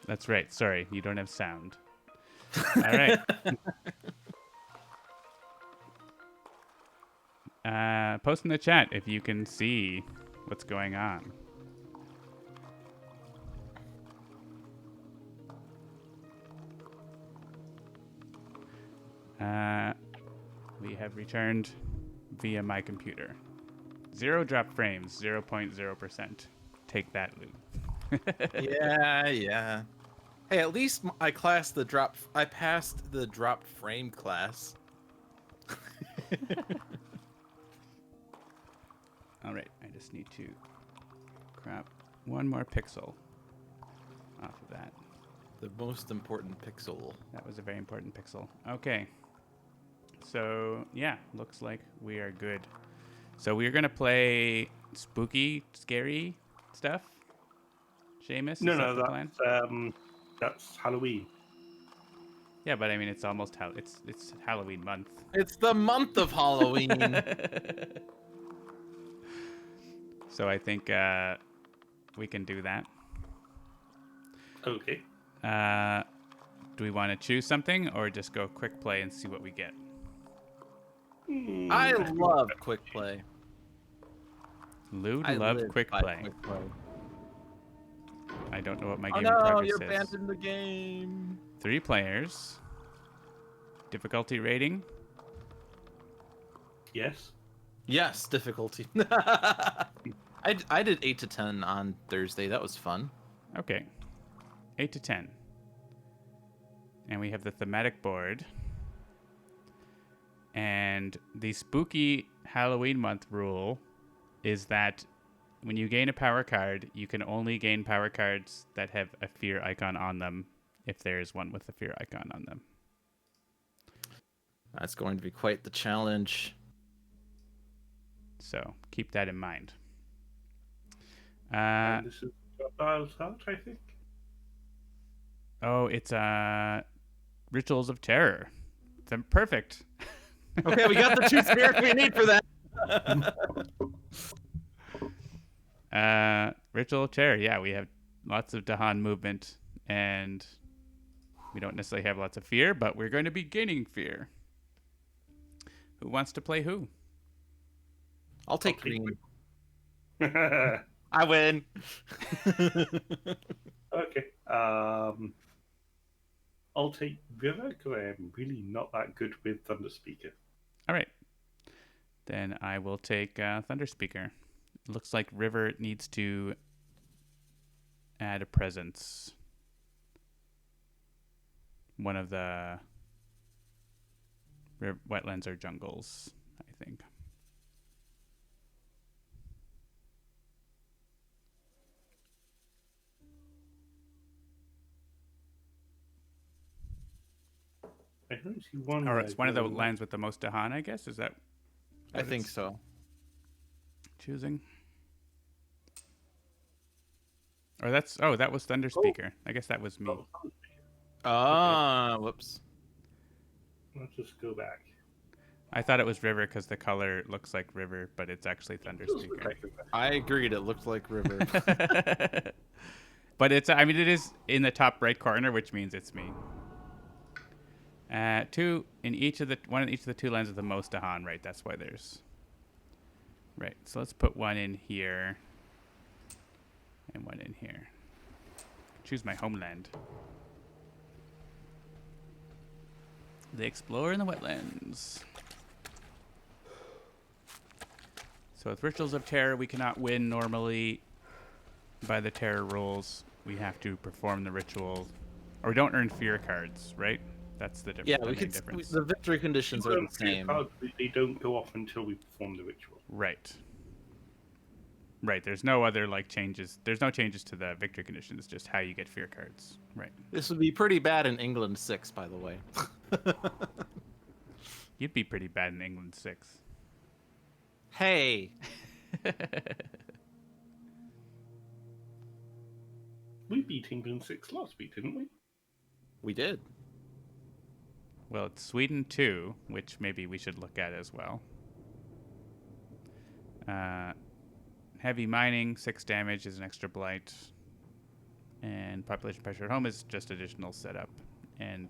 That's right. Sorry, you don't have sound. All right. Post in the chat if you can see what's going on. We have returned via my computer. 0 drop frames, 0.0%. Take that, Lou. Yeah. Hey, at least I passed the drop frame class. All right, I just need to crop one more pixel off of that. The most important pixel. That was a very important pixel. Okay. So, yeah, looks like we are good. So we're going to play spooky, scary stuff? Seamus, No, is that no, the plan? that's Halloween. Yeah, but I mean, it's almost it's Halloween month. It's the month of Halloween. So I think we can do that. Okay. Do we want to choose something or just go quick play and see what we get? I love quick play. Lewd I loved live quick by play. quick play. I don't know what my Oh game in no, progress you is. abandoned the game. 3 players. Difficulty rating. Yes. Yes, difficulty. I did 8 to 10 on Thursday. That was fun. Okay. 8 to 10. And we have the thematic board. And the spooky Halloween month rule is that when you gain a power card, you can only gain power cards that have a fear icon on them if there is one with a fear icon on them. That's going to be quite the challenge. So keep that in mind. And this is Dial's Heart, I think. Oh, it's Rituals of Terror. Perfect. Okay, we got the 2 spirits we need for that. Ritual of Terror. Yeah, we have lots of Dahan movement, and we don't necessarily have lots of fear, but we're going to be gaining fear. Who wants to play who? I'll take green. I win. Okay. I'll take River because I am really not that good with Thunder Speaker. All right. Then I will take Thunder Speaker. It looks like River needs to add a presence. One of the wetlands or jungles, I think. I don't see one. Or it's one of the lands with the most Dahan, I guess. Is that? I think so. Choosing. Or that was Thunder Speaker. I guess that was me. Whoops. Let's just go back. I thought it was River because the color looks like River, but it's actually Thunder Speaker. I agreed. It looked like River. But it is in the top right corner, which means it's me. 1 in each of the 2 lands with the most Dahan, right? That's why there's. Right. So let's put 1 in here. And 1 in here. Choose my homeland. They explore in the wetlands. So with Rituals of Terror, we cannot win normally by the terror rules. We have to perform the ritual. Or we don't earn fear cards, right? That's the difference. Yeah, the victory conditions are the same. They don't go off until we perform the ritual. Right. Right. There's no other changes. There's no changes to the victory conditions. It's just how you get fear cards. Right. This would be pretty bad in England 6, by the way. You'd be pretty bad in England 6. Hey. We beat England 6 last week, didn't we? We did. Well, it's Sweden 2, which maybe we should look at as well. Heavy mining, 6 damage is an extra blight. And And population pressure at home is just additional setup. And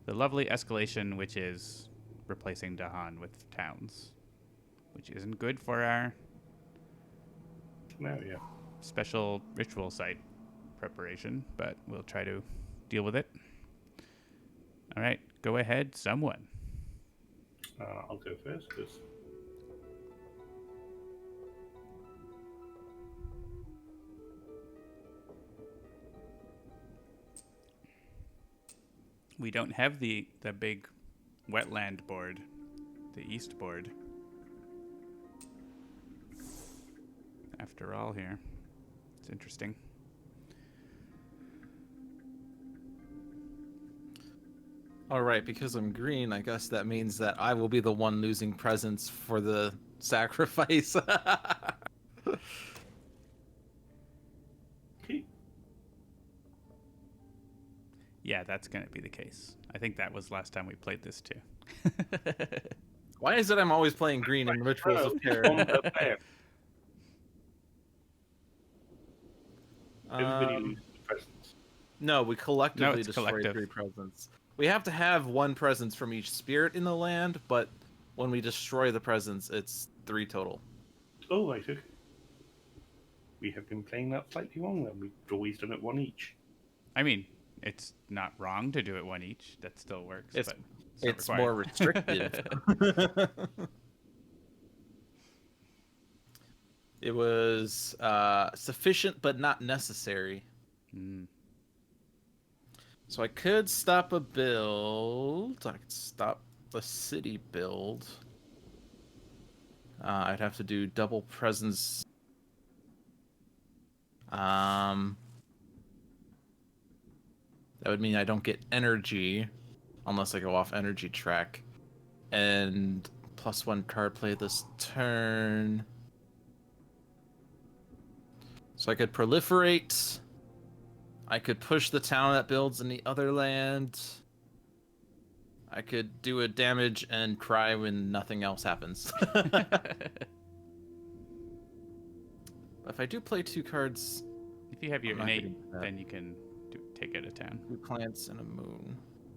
the lovely escalation, which is replacing Dahan with towns, which isn't good for our No, yeah. special ritual site preparation, but we'll try to deal with it. All right, go ahead, someone. I'll go first, because We don't have the big wetland board, the east board. After all here. It's interesting. All right, because I'm green, I guess that means that I will be the one losing presents for the sacrifice. okay. Yeah, that's going to be the case. I think that was last time we played this too. Why is it I'm always playing green in Rituals of Terror? Everybody loses presents. No, we collectively it's destroy collective. 3 presents. We have to have 1 presence from each spirit in the land, but when we destroy the presents, it's 3 total. Oh, right, okay. We have been playing that slightly wrong then. We've always done it 1 each. I mean, it's not wrong to do it 1 each. That still works. It's, but it's not more required. restrictive. It was sufficient but not necessary. Mm. So I could stop a build. I could stop the city build. I'd have to do double presence. That would mean I don't get energy unless I go off energy track. And +1 card play this turn. So I could proliferate. I could push the town that builds in the other land. I could do a damage and cry when nothing else happens. But if I do play 2 cards, If you have your I'm not innate, gonna do that. then you can take out a town. 2 plants and a moon.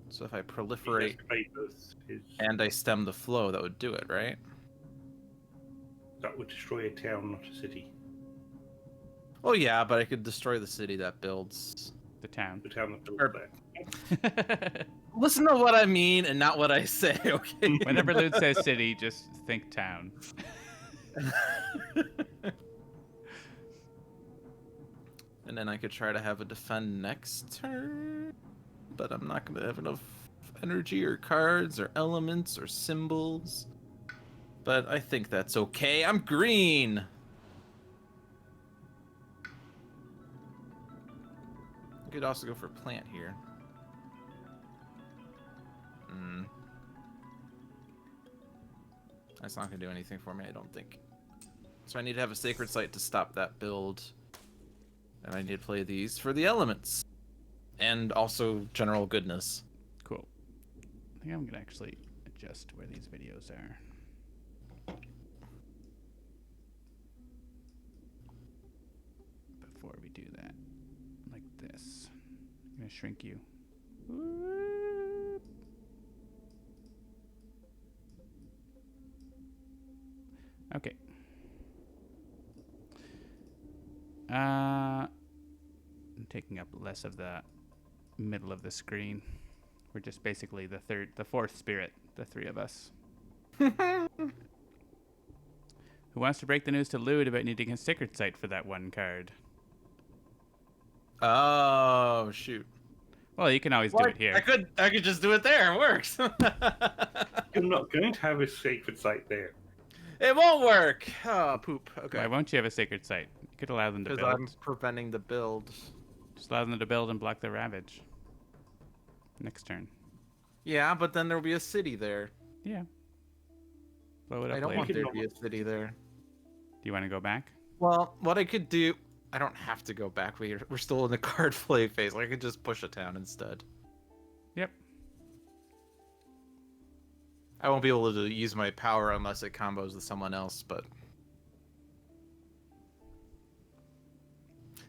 So if I He proliferate has played this, and I stem the flow, that would do it, right? that would destroy a town, not a city. Oh yeah, but I could destroy the city that builds. The town. The town that built Or- there. Listen to what I mean and not what I say, okay? Whenever Lewd says city, just think town. And then I could try to have a defend next turn, but I'm not going to have enough energy or cards or elements or symbols. But I think that's okay. I'm green. I could also go for plant here. That's not going to do anything for me, I don't think. So I need to have a sacred site to stop that build. And I need to play these for the elements. And also general goodness. Cool. I think I'm going to actually adjust where these videos are. Before we do that, like this. I'm going to shrink you. Whoop. Okay. I'm taking up less of the middle of the screen. We're just basically the 4th spirit, the 3 of us. Who wants to break the news to Lewd about needing a sacred site for that 1 card? Oh, shoot. Well, you can always do it here. I could just do it there. It works. You're not going to have a sacred site there. It won't work. Oh, poop. Okay. Why won't you have a sacred site? You could allow them to Because build. I'm preventing the build. Just allow them to build and block the ravage. Next turn. Yeah, but then there'll be a city there. Yeah. Blow it up I don't later. want Do there to be a city there. you want to go back? Well, what I could do... I don't have to go back. We're still in the card play phase. I could just push a town instead. Yep. I won't be able to use my power unless it combos with someone else, but...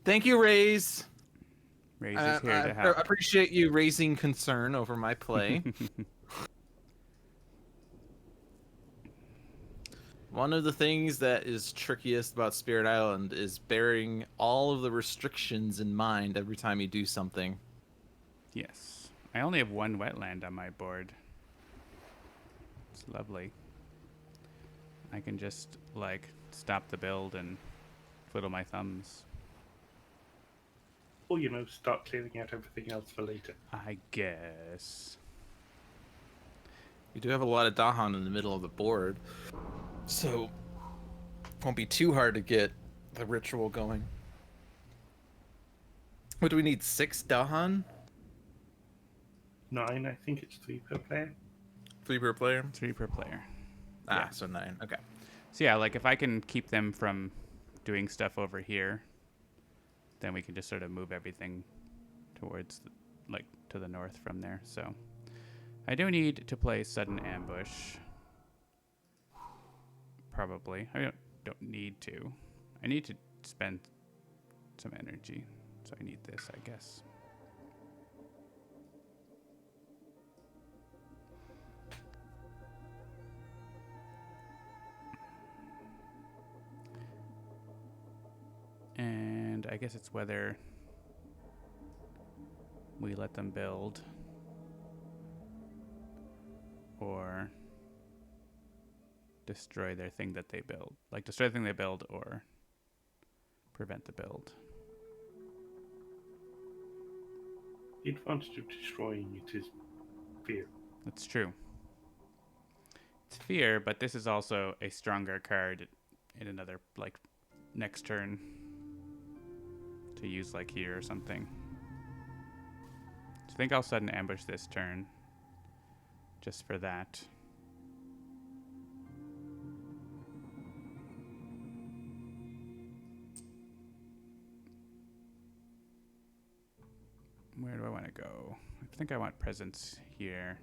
Thank you, Raze! Raises here to I help. appreciate you raising concern over my play. One of the things that is trickiest about Spirit Island is bearing all of the restrictions in mind every time you do something. Yes. I only have one wetland on my board. It's lovely. I can just, like, stop the build and twiddle my thumbs. Or, start clearing out everything else for later. I guess. You do have a lot of Dahan in the middle of the board, so it won't be too hard to get the ritual going. What do we need? 6 Dahan? 9, I think it's 3 per player. 3 per player? 3 per player. Ah, Yeah. so 9. Okay. So yeah, like if I can keep them from doing stuff over here, then we can just sort of move everything towards, to the north from there. So I do need to play sudden ambush. Probably. I don't need to. I need to spend some energy. So I need this, I guess. And I guess it's whether we let them build or destroy their thing that they build. Like destroy the thing they build or prevent the build. The advantage of destroying it is fear. That's true. It's fear, but this is also a stronger card in another, next turn to use, here or something. So I think I'll sudden ambush this turn just for that. Where do I want to go? I think I want presence here.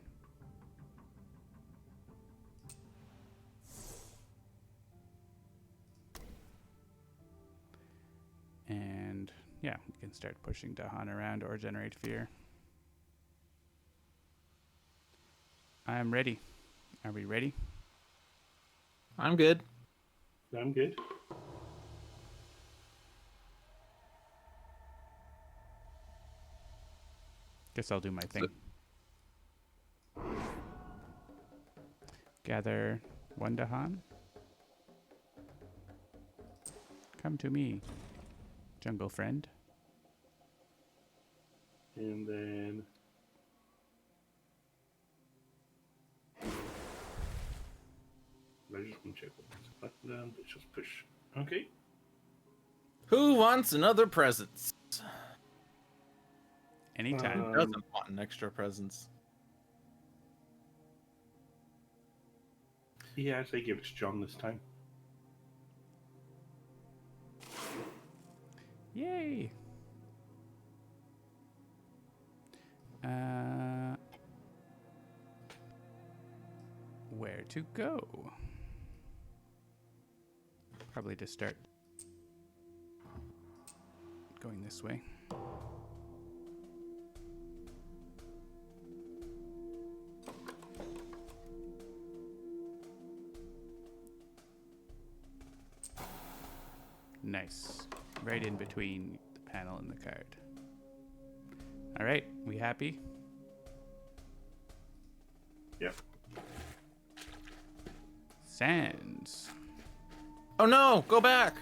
And yeah, we can start pushing Dahan around or generate fear. I'm ready. Are we ready? I'm good. I'm good. Guess I'll do my thing. Gather 1 Dahan. Come to me, jungle friend. And then... I just want to check what button. Let's just push. Okay. Who wants another presence? Anytime. Who doesn't want an extra presence? Yeah, I'd say give it to John this time. Yay! Where to go? Probably just start going this way. Nice. Right in between the panel and the card. All right, we happy? Yep. Sands. Oh no! Go back!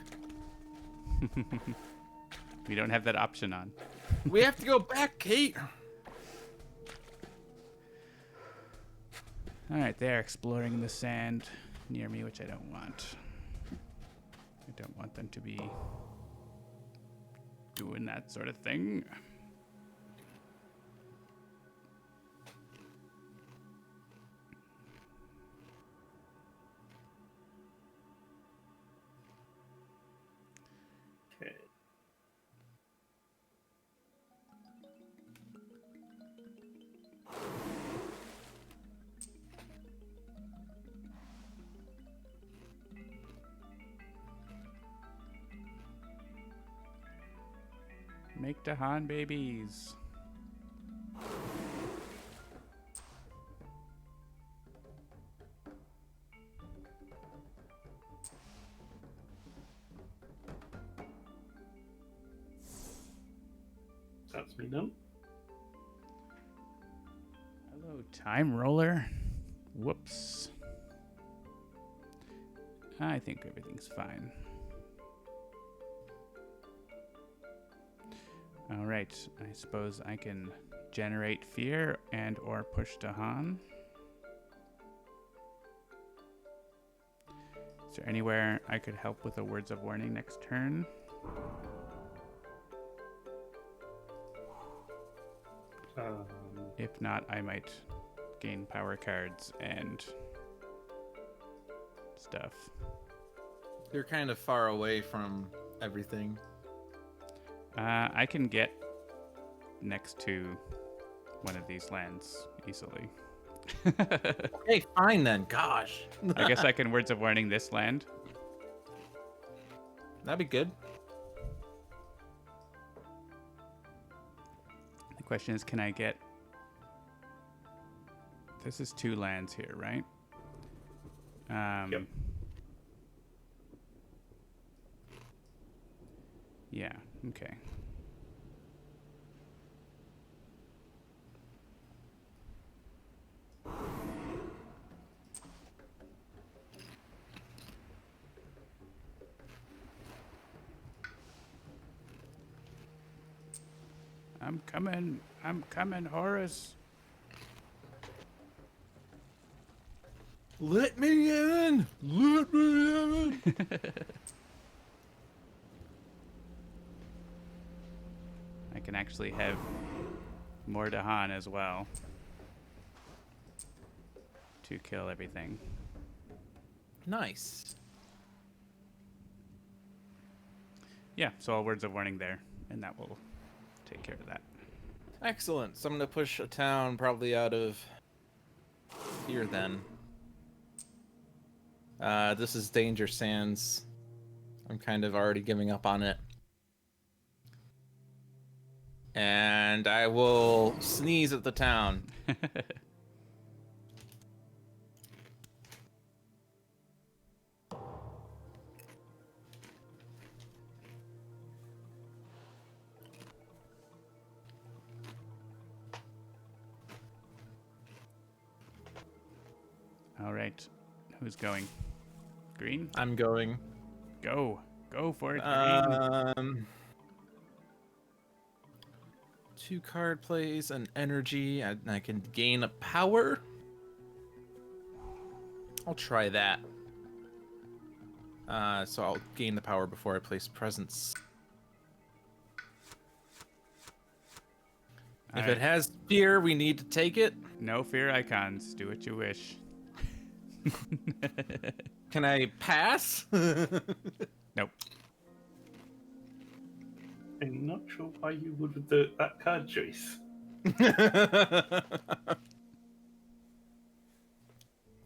We don't have that option on. We have to go back, Kate! All right, they're exploring the sand near me, which I don't want. I don't want them to be doing that sort of thing. Okay. Make Dahan babies. That's me done. Hello, time roller. Whoops. I think everything's fine. All right, I suppose I can generate fear and or push Dahan. Is there anywhere I could help with the words of warning next turn? If not, I might gain power cards and stuff. You're kind of far away from everything. I can get next to one of these lands easily. Okay, fine then. Gosh. I guess I can words of warning this land. That'd be good. The question is, can I get... This is 2 lands here, right? Yep. Yeah, okay. I'm coming, Horus. Let me in! Let me in! I can actually have more Dahan as well to kill everything. Nice. Yeah, so all words of warning there, and that will take care of that. Excellent. So I'm going to push a town probably out of here then. This is Danger Sands. I'm kind of already giving up on it. And I will sneeze at the town. All right, who's going? Green? I'm going. Go for it, Green. 2 card plays and energy, and I can gain a power. I'll try that. So I'll gain the power before I place presence. If it has fear, we need to take it. No fear icons. Do what you wish. Can I pass? Nope. I'm not sure why you would with that card choice.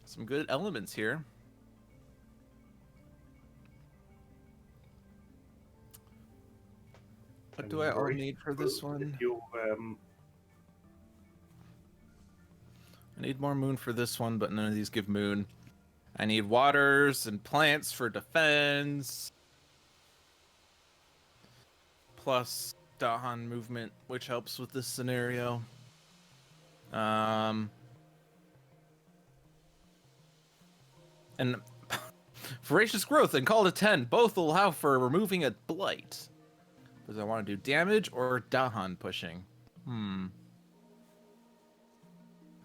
Some good elements here. What do I all need for this one? I need more moon for this one, but none of these give moon. I need waters and plants for defense. Plus Dahan movement, which helps with this scenario. And Voracious Growth and Call to 10 both allow for removing a blight. Does I want to do damage or Dahan pushing?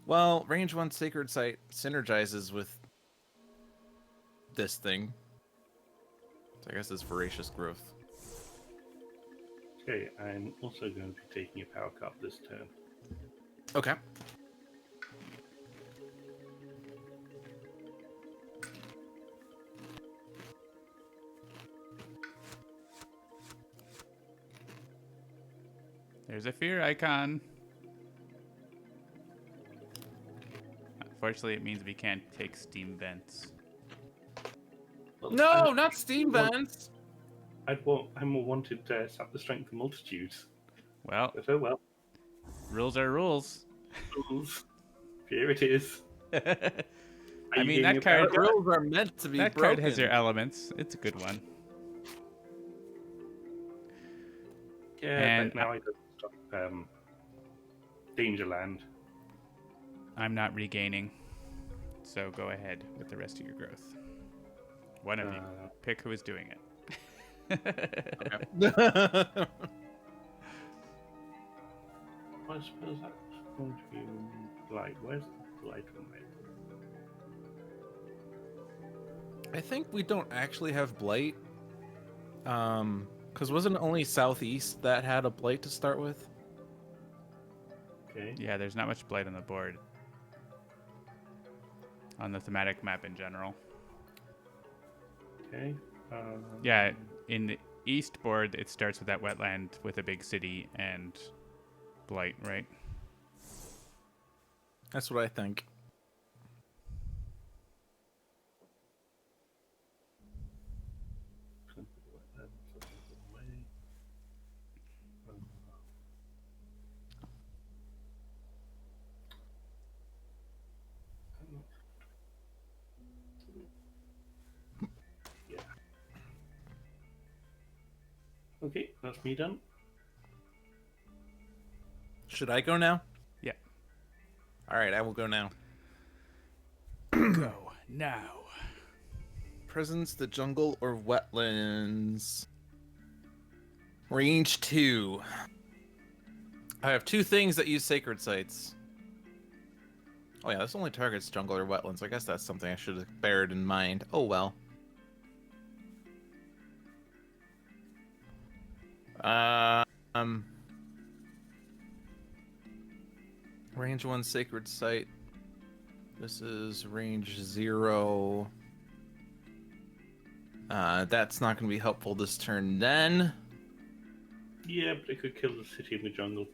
Well, range 1 Sacred Site synergizes with this thing. So I guess it's Voracious Growth. Okay, I'm also going to be taking a power card this turn. Okay. There's a fear icon. Unfortunately, it means we can't take steam vents. Well, No, not steam vents. I more wanted Sap the Strength of Multitudes. Well, But oh well. rules are rules. Rules. Here it is. Are I you mean, gaining that a power card. Rules are meant to be That broken. card has your elements. It's a good one. Yeah, And but now I got stop Dangerland. I'm not regaining. So go ahead with the rest of your growth. One of you. Pick who is doing it. I suppose that's going to be blight. Where's the blight on it? I think we don't actually have blight. Because wasn't it only southeast that had a blight to start with? Okay. Yeah, there's not much blight on the board. On the thematic map in general. Okay. Yeah, in the east board, it starts with that wetland with a big city and blight, right? That's what I think. Yeah. Okay, that's me done. Should I go now? Yeah. All right, I will go now. Go now. Presence, the jungle, or wetlands? Range 2. I have 2 things that use sacred sites. Oh yeah, this only targets jungle or wetlands. I guess that's something I should have bared in mind. Oh well. Range 1 sacred site. This is range 0. That's not going to be helpful this turn then. Yeah, but it could kill the city in the jungle.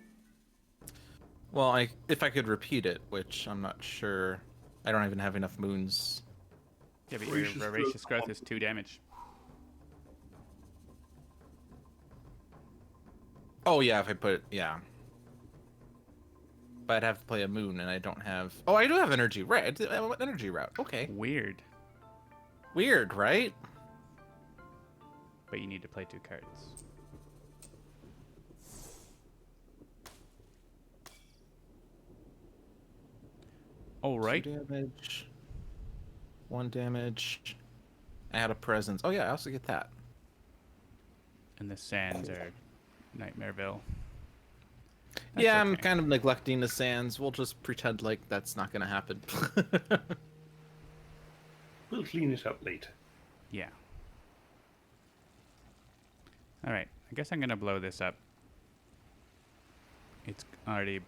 Well, if I could repeat it, which I'm not sure. I don't even have enough moons. Yeah, but your voracious growth is 2 damage. Oh yeah, if I put yeah. But I'd have to play a moon, and I don't have. Oh, I do have energy. Right, energy route. Okay. Weird. Weird, right? But you need to play 2 cards. All right. 2 damage. 1 damage. Add a presence. Oh yeah, I also get that. And the sands are Nightmareville. Yeah, I'm okay. kind of neglecting the sands. We'll just pretend like that's not gonna happen. We'll clean it up later. Yeah. All right. I guess I'm going to blow this up. It's already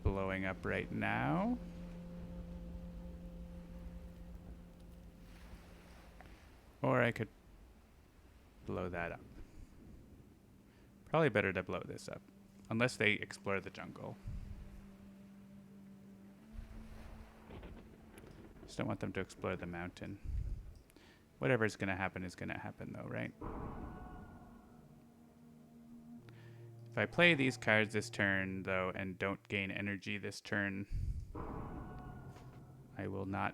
blowing up right now. Or I could blow that up. Probably better to blow this up. Unless they explore the jungle. Just don't want them to explore the mountain. Whatever's going to happen is going to happen though, right? If I play these cards this turn, though, and don't gain energy this turn, I will not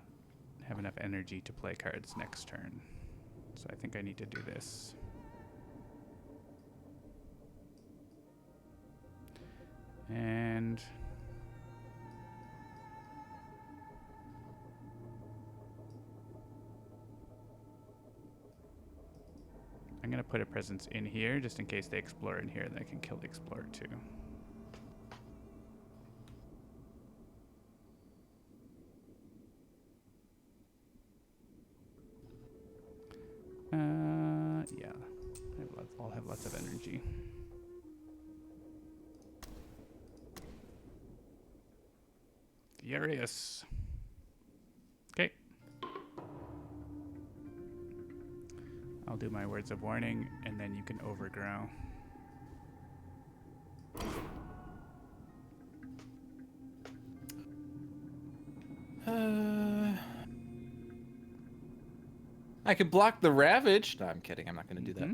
have enough energy to play cards next turn. So I think I need to do this. And I'm going to put a presence in here just in case they explore in here, then I can kill the explorer too. Yeah, I'll have lots of energy. Furious. Okay. I'll do my words of warning, and then you can overgrow. I could block the Ravage. No, I'm kidding. I'm not going to do that.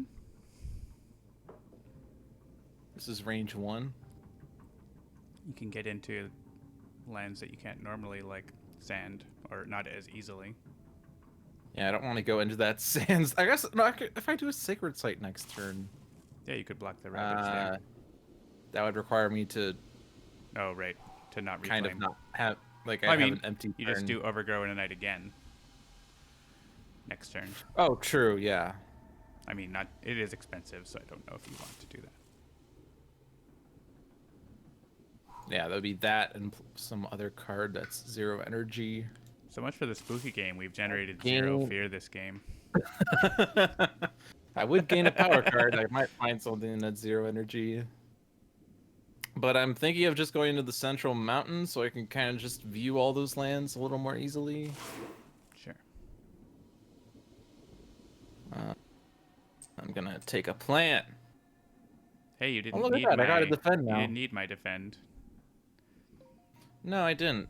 This is range 1. You can get into lands that you can't normally, like sand, or not as easily. Yeah, I don't want to go into that sands. I guess no, if I do a sacred site next turn, Yeah, you could block the ravage there. that would require me to Oh, right. To not reclaim. kind of not have like I I have mean, an empty you turn. just do Overgrow in a Night again. Next turn. Oh, true. Yeah. I mean, not. It is expensive, so I don't know if you want to do that. Yeah, that would be that and some other card that's 0 energy. So much for the spooky game. We've generated Game. 0 fear this game. I would gain a power card. I might find something that's 0 energy. But I'm thinking of just going into the central mountain so I can kind of just view all those lands a little more easily. Sure. I'm gonna take a plant. Hey, you Oh, didn't look at need that. my. I gotta defend You now. didn't need my defend. No, I didn't.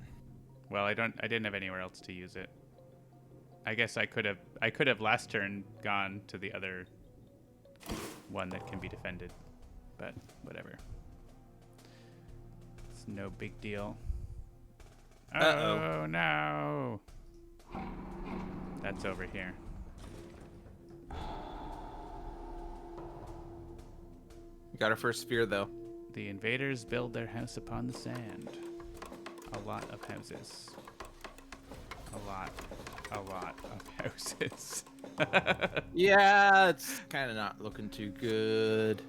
Well, I didn't have anywhere else to use it. I guess I could have last turn gone to the other one that can be defended, but whatever. It's no big deal. Uh-oh. Oh no! That's over here. We got our first sphere though. The invaders build their house upon the sand. A lot of houses. A lot of houses. Yeah, it's kind of not looking too good.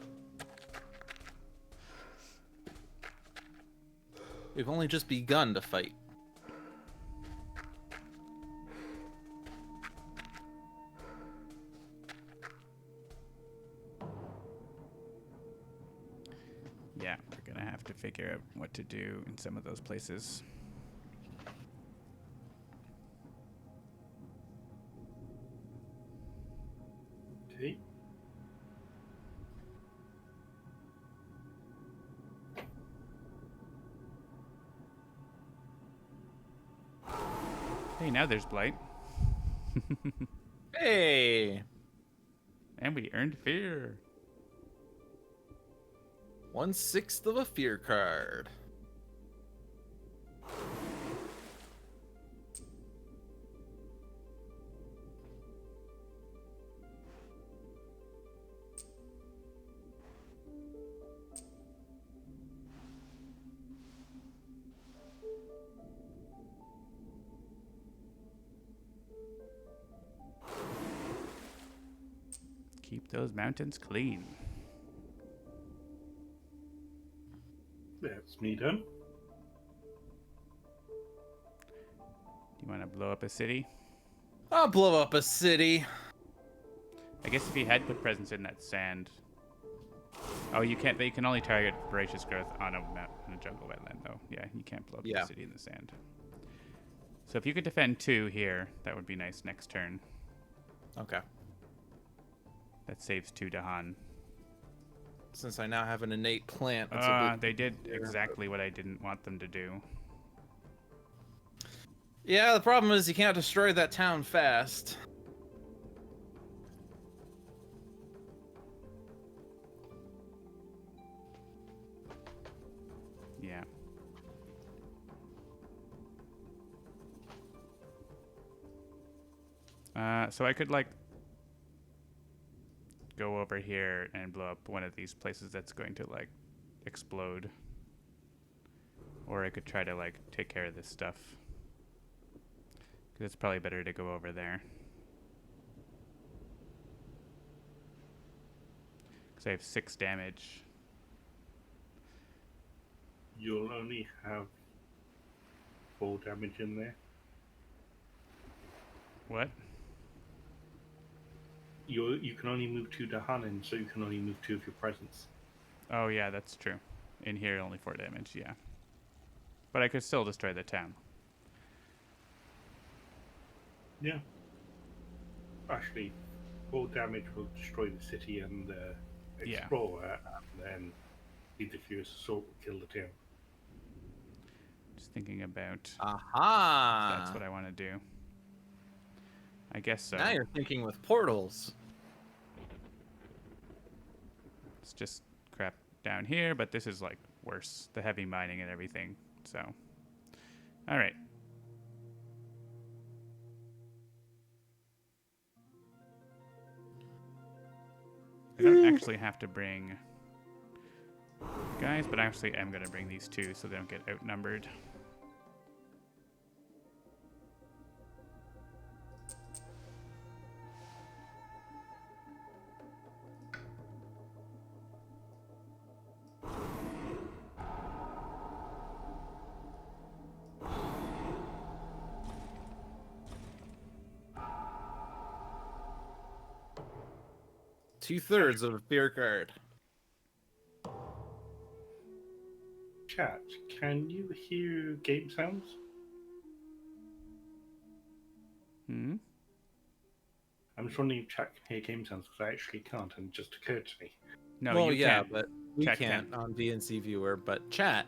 We've only just begun to fight. Yeah, we're gonna have to figure out what to do in some of those places. Okay. Hey, now there's Blight. Hey! And we earned fear. 1/6 of a fear card. Keep those mountains clean. That's me done. Do you want to blow up a city? I'll blow up a city. I guess if you had put presence in that sand. Oh, you can't. They can only target voracious growth on a jungle wetland, though. Yeah, you can't blow up Yeah. the city in the sand. So if you could defend 2 here, that would be nice next turn. Okay. That saves 2 Dahan. Since I now have an innate plant, that's a bit... They did exactly what I didn't want them to do. Yeah, the problem is you can't destroy that town fast. Yeah. So I could, like, go over here and blow up one of these places that's going to, like, explode. Or I could try to, like, take care of this stuff. Because it's probably better to go over there. Because I have 6 damage. You'll only have 4 damage in there. What? You can only move 2 Dahanin, so you can only move 2 of your presence. Oh, yeah, that's true. In here, only 4 damage, yeah. But I could still destroy the town. Yeah. Actually, 4 damage will destroy the city and the Yeah. explorer, and then the diffuse assault will kill the town. Just thinking about Aha! that's what I want to do. I guess so. Now you're thinking with portals. It's just crap down here, but this is like worse, the heavy mining and everything. So, all right. I don't actually have to bring guys, but I actually am going to bring these two so they don't get outnumbered. Two-thirds of a fear card. Chat, can you hear game sounds? Hmm? I'm just wondering if chat can hear game sounds because I actually can't, and it just occurred to me. No, well, you yeah, can't. but we Chat can't on VNC Viewer, but chat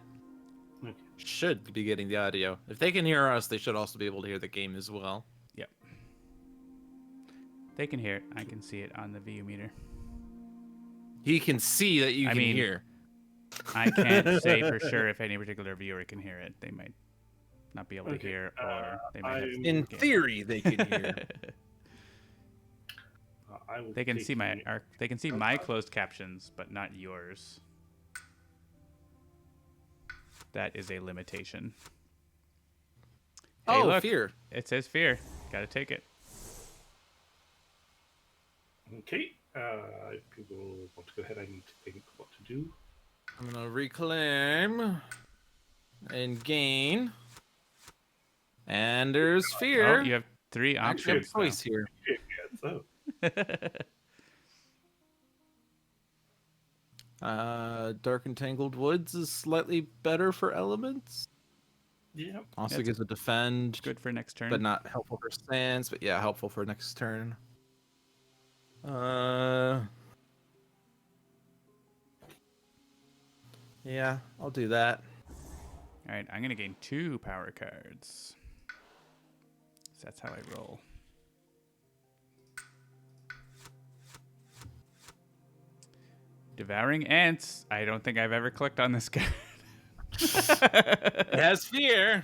Okay. should be getting the audio. If they can hear us, they should also be able to hear the game as well. Yep. They can hear it. I can see it on the VU meter. He can see that you I can mean, hear. I can't say for sure if any particular viewer can hear it. They might not be able to Okay, hear, or they might have. In game. theory, they can hear. I will They can take see my you- they can see my closed captions, but not yours. That is a limitation. Hey, Oh, look, fear. it says fear. Gotta take it. Okay, if people want to go ahead, I need to think what to do. I'm gonna reclaim and gain. And there's fear. Oh, you have three I actually have options. a choice here. Yeah, so Dark and Tangled Woods is slightly better for elements. yeah, Also That's gives a defend, Good for next turn. but not helpful for stands. But yeah, helpful for next turn. Yeah, I'll do that. All right, I'm gonna gain 2 power cards. So that's how I roll. Devouring Ants. I don't think I've ever clicked on this card. It has fear.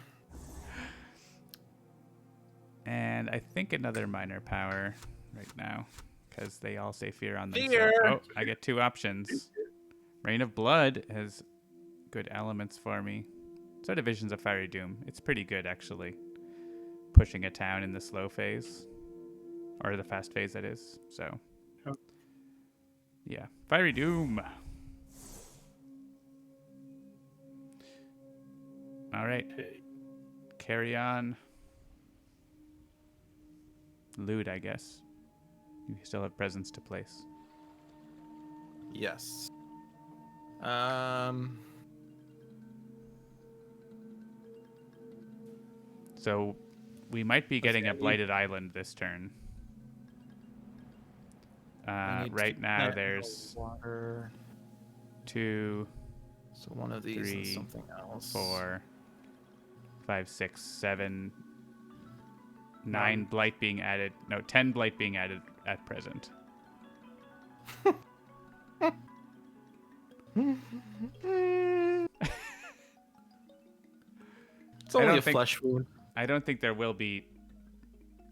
And I think another minor power right now, because they all say fear on them. Fear. So, oh, I get 2 options. Rain of Blood has good elements for me. So Divisions of Fiery Doom. It's pretty good, actually. Pushing a town in the slow phase. Or the fast phase, that is. So, Oh. yeah. Fiery Doom. All right. okay. Carry on. Lewd, I guess. You still have presents to place. Yes. So we might be getting a see. blighted island this turn. I need Right to now plant there's water. 2, So one of these 3, is something else. 4, 5, 6, 7, 9 blight being added. No, 10 blight being added at present. It's I only don't a think- flesh wound. I don't think there will be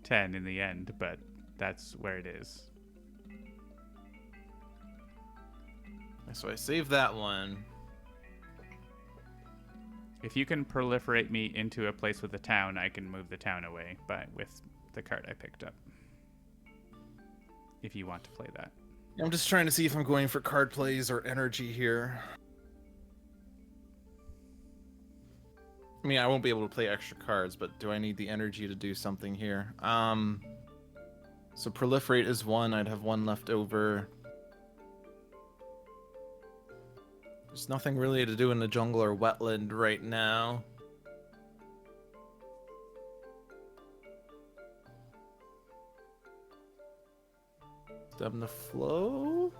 10 in the end, but that's where it is. So I saved that one. If you can proliferate me into a place with a town, I can move the town away, but with the card I picked up. If you want to play that. I'm just trying to see if I'm going for card plays or energy here. I mean, I won't be able to play extra cards, but do I need the energy to do something here? So proliferate is 1. I'd have 1 left over. There's nothing really to do in the jungle or wetland right now. Stem the flow?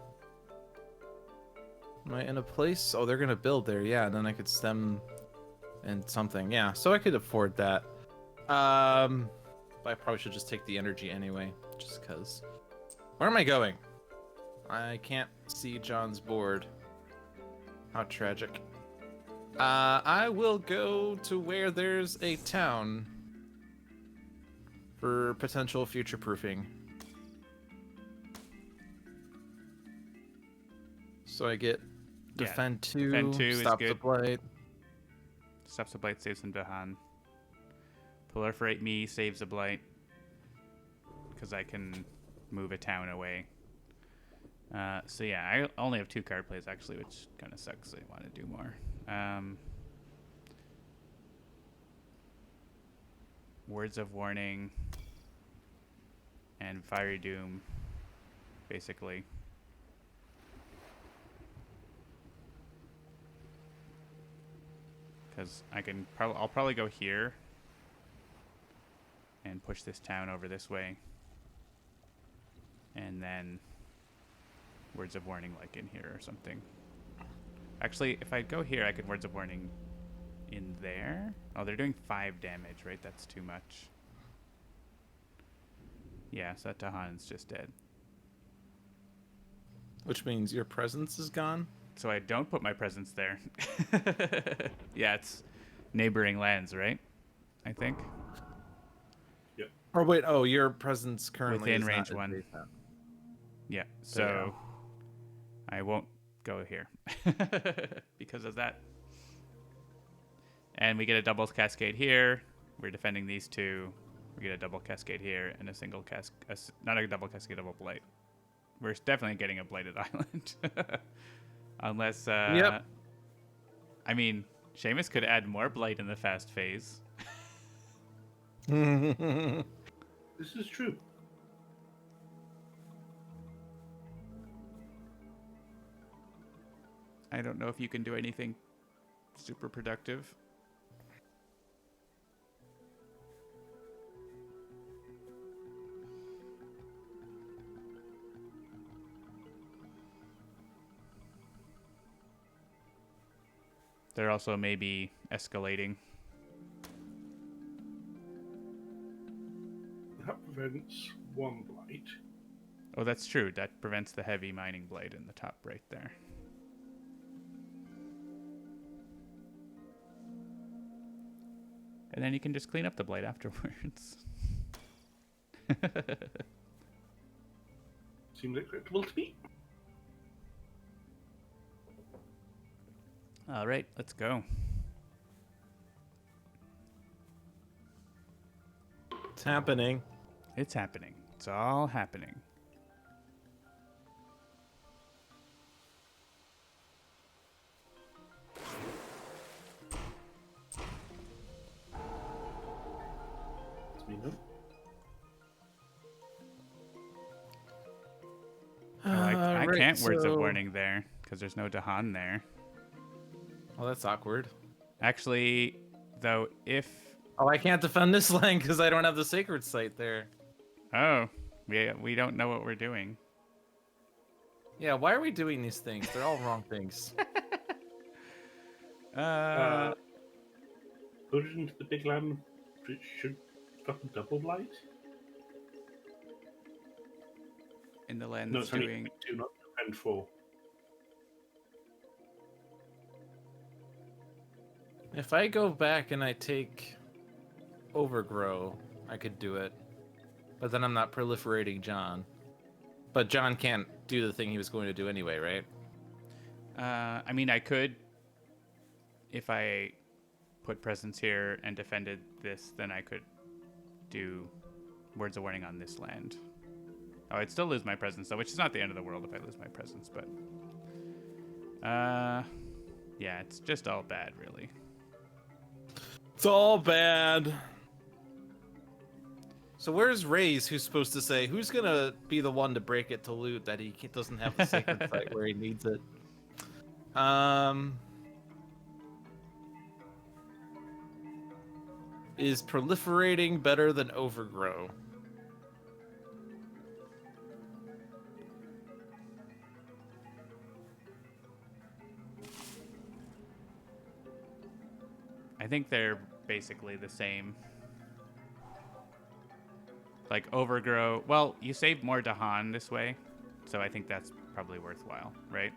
Am I in a place? Oh, they're gonna build there. Yeah, and then I could stem and something. Yeah, so I could afford that. But I probably should just take the energy anyway, just because. Where am I going? I can't see John's board. How tragic. I will go to where there's a town for potential future proofing. So I get defend 2, defend 2 is stop the good. blight. Stops the blight, saves some Dahan. Proliferate me, saves the blight. Because I can move a town away. So yeah, I only have 2 card plays actually, which kind of sucks. I want to do more. Words of Warning and Fiery Doom, basically. Because I'll probably go here and push this town over this way, and then Words of Warning like in here or something. Actually, if I go here, I could Words of Warning in there. Oh, they're doing 5 damage, right? That's too much. Yeah, so that Dahan's just dead. Which means your presence is gone? So I don't put my presence there. Yeah, it's neighboring lands, right? I think. Yep. Or wait, your presence currently Within is range not 1. Yeah, so I won't go here because of that. And we get a double cascade here. We're defending these 2. We get a double cascade here and a single not a double cascade, double blight. We're definitely getting a blighted island. Unless, Yep. I mean, Seamus could add more blight in the fast phase. This is true. I don't know if you can do anything super productive. They're also maybe escalating. That prevents 1 blight. Oh, that's true. That prevents the heavy mining blade in the top right there. And then you can just clean up the blade afterwards. Seems acceptable to me. All right, let's go. It's happening. It's happening. It's all happening. Let me know. I Right, can't Words of so- Warning there because there's no Dahan there. Well, that's awkward. Actually, though, if... Oh, I can't defend this land because I don't have the sacred site there. Oh, we don't know what we're doing. Yeah, why are we doing these things? They're all wrong things. Put it into the big land. It should fucking double blight. In the land No, that's it's only doing... 2, not defend 4. If I go back and I take Overgrow, I could do it. But then I'm not proliferating John. But John can't do the thing he was going to do anyway, right? I mean, I could... If I put presence here and defended this, then I could do Words of Warning on this land. Oh, I'd still lose my presence, though, which is not the end of the world if I lose my presence, but... yeah, it's just all bad, really. It's all bad. So where's Ray's who's supposed to say, who's going to be the one to break it to loot that he doesn't have the sacred site where he needs it? Is proliferating better than Overgrow? I think they're basically the same. Like Overgrow. Well, you save more Dahan this way, so I think that's probably worthwhile, right?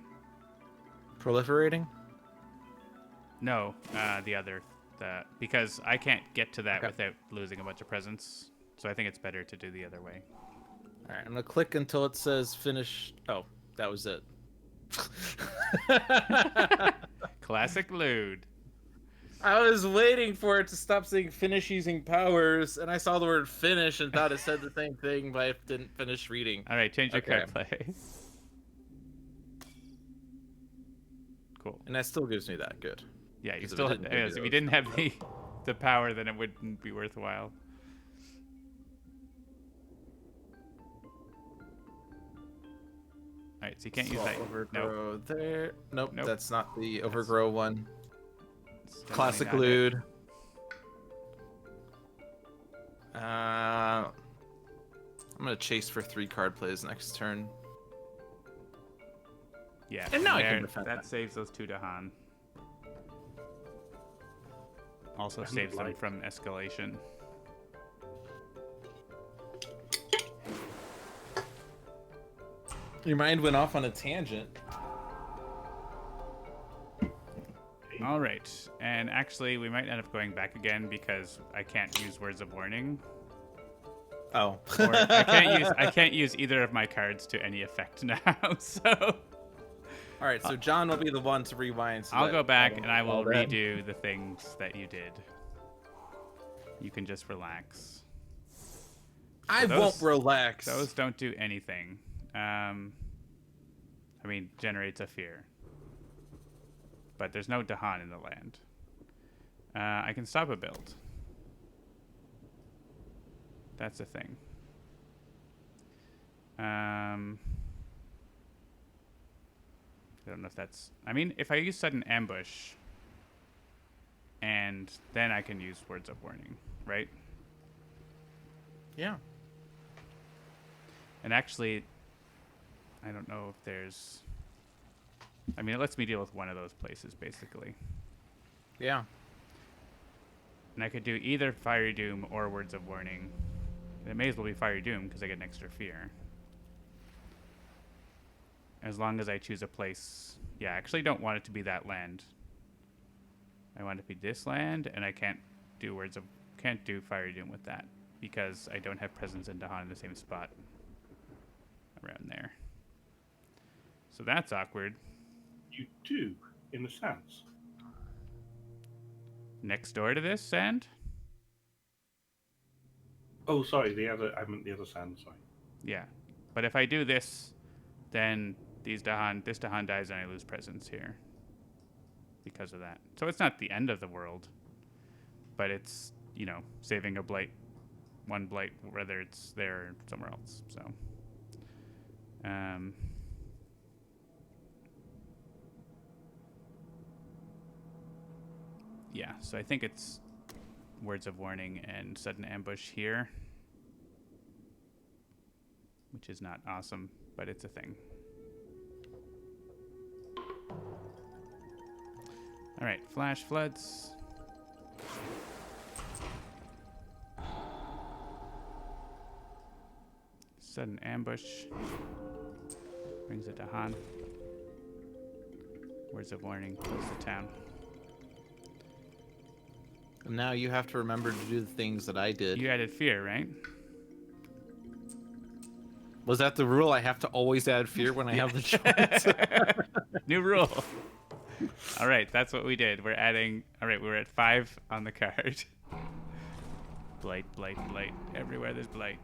Proliferating? No, because I can't get to that without losing a bunch of presents. So I think it's better to do the other way. All right, I'm gonna click until it says finish. Oh, that was it. Classic Lewd. I was waiting for it to stop saying finish using powers, and I saw the word finish and thought it said the same thing, but I didn't finish reading. All right, change your card play. Cool. And that still gives me that. Good. Yeah, you still have. If you didn't have the power, then it wouldn't be worthwhile. All right, so you can't use that. Overgrow there. Nope, that's not the overgrow one. Classic not Lewd. I'm gonna chase for 3 card plays next turn. Yeah, and now I can defend that saves those 2 Dahan. Also saves them from escalation. Your mind went off on a tangent. All right, and actually, we might end up going back again because I can't use Words of Warning. Oh, or I can't use either of my cards to any effect now. So. All right, so John will be the one to rewind. So I'll go back and I will redo the things that you did. You can just relax. I won't relax. Those don't do anything. I mean, generates a fear. But there's no Dahan in the land. I can stop a build. That's a thing. I don't know if that's... I mean, if I use Sudden Ambush, and then I can use Words of Warning, right? Yeah. And actually, I don't know if there's... I mean, it lets me deal with one of those places, basically. Yeah. And I could do either Fiery Doom or Words of Warning. It may as well be Fiery Doom, because I get an extra fear. As long as I choose a place... Yeah, I actually don't want it to be that land. I want it to be this land, and I can't do Fiery Doom with that, because I don't have Presence and Dahan in the same spot. Around there. So that's awkward. You do, in the sands. Next door to this sand? Oh, sorry, I meant the other sand, sorry. Yeah. But if I do this, then this Dahan dies and I lose presence here. Because of that. So it's not the end of the world. But it's, saving a blight. One blight, whether it's there or somewhere else. So. Yeah, so I think it's Words of Warning and Sudden Ambush here. Which is not awesome, but it's a thing. Alright, Flash Floods. Sudden Ambush. Brings it to Han. Words of Warning, kills the town. And now you have to remember to do the things that I did. You added fear, right? Was that the rule? I have to always add fear when I have the choice? New rule. All right, that's what we did. We're adding... All right, we're at 5 on the card. Blight, blight, blight. Everywhere there's blight.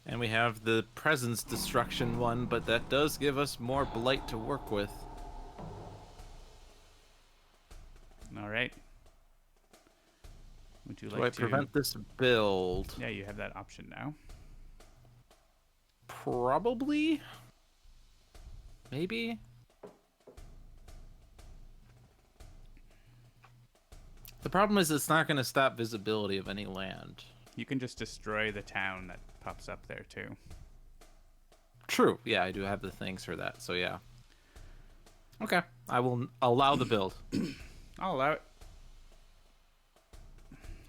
And we have the presence destruction one, but that does give us more blight to work with. All right. Would you Do like I prevent this build? Yeah, you have that option now. Probably. Maybe. The problem is it's not going to stop visibility of any land. You can just destroy the town that pops up there too. True. Yeah, I do have the things for that. So yeah. Okay. I will allow the build. I'll allow it.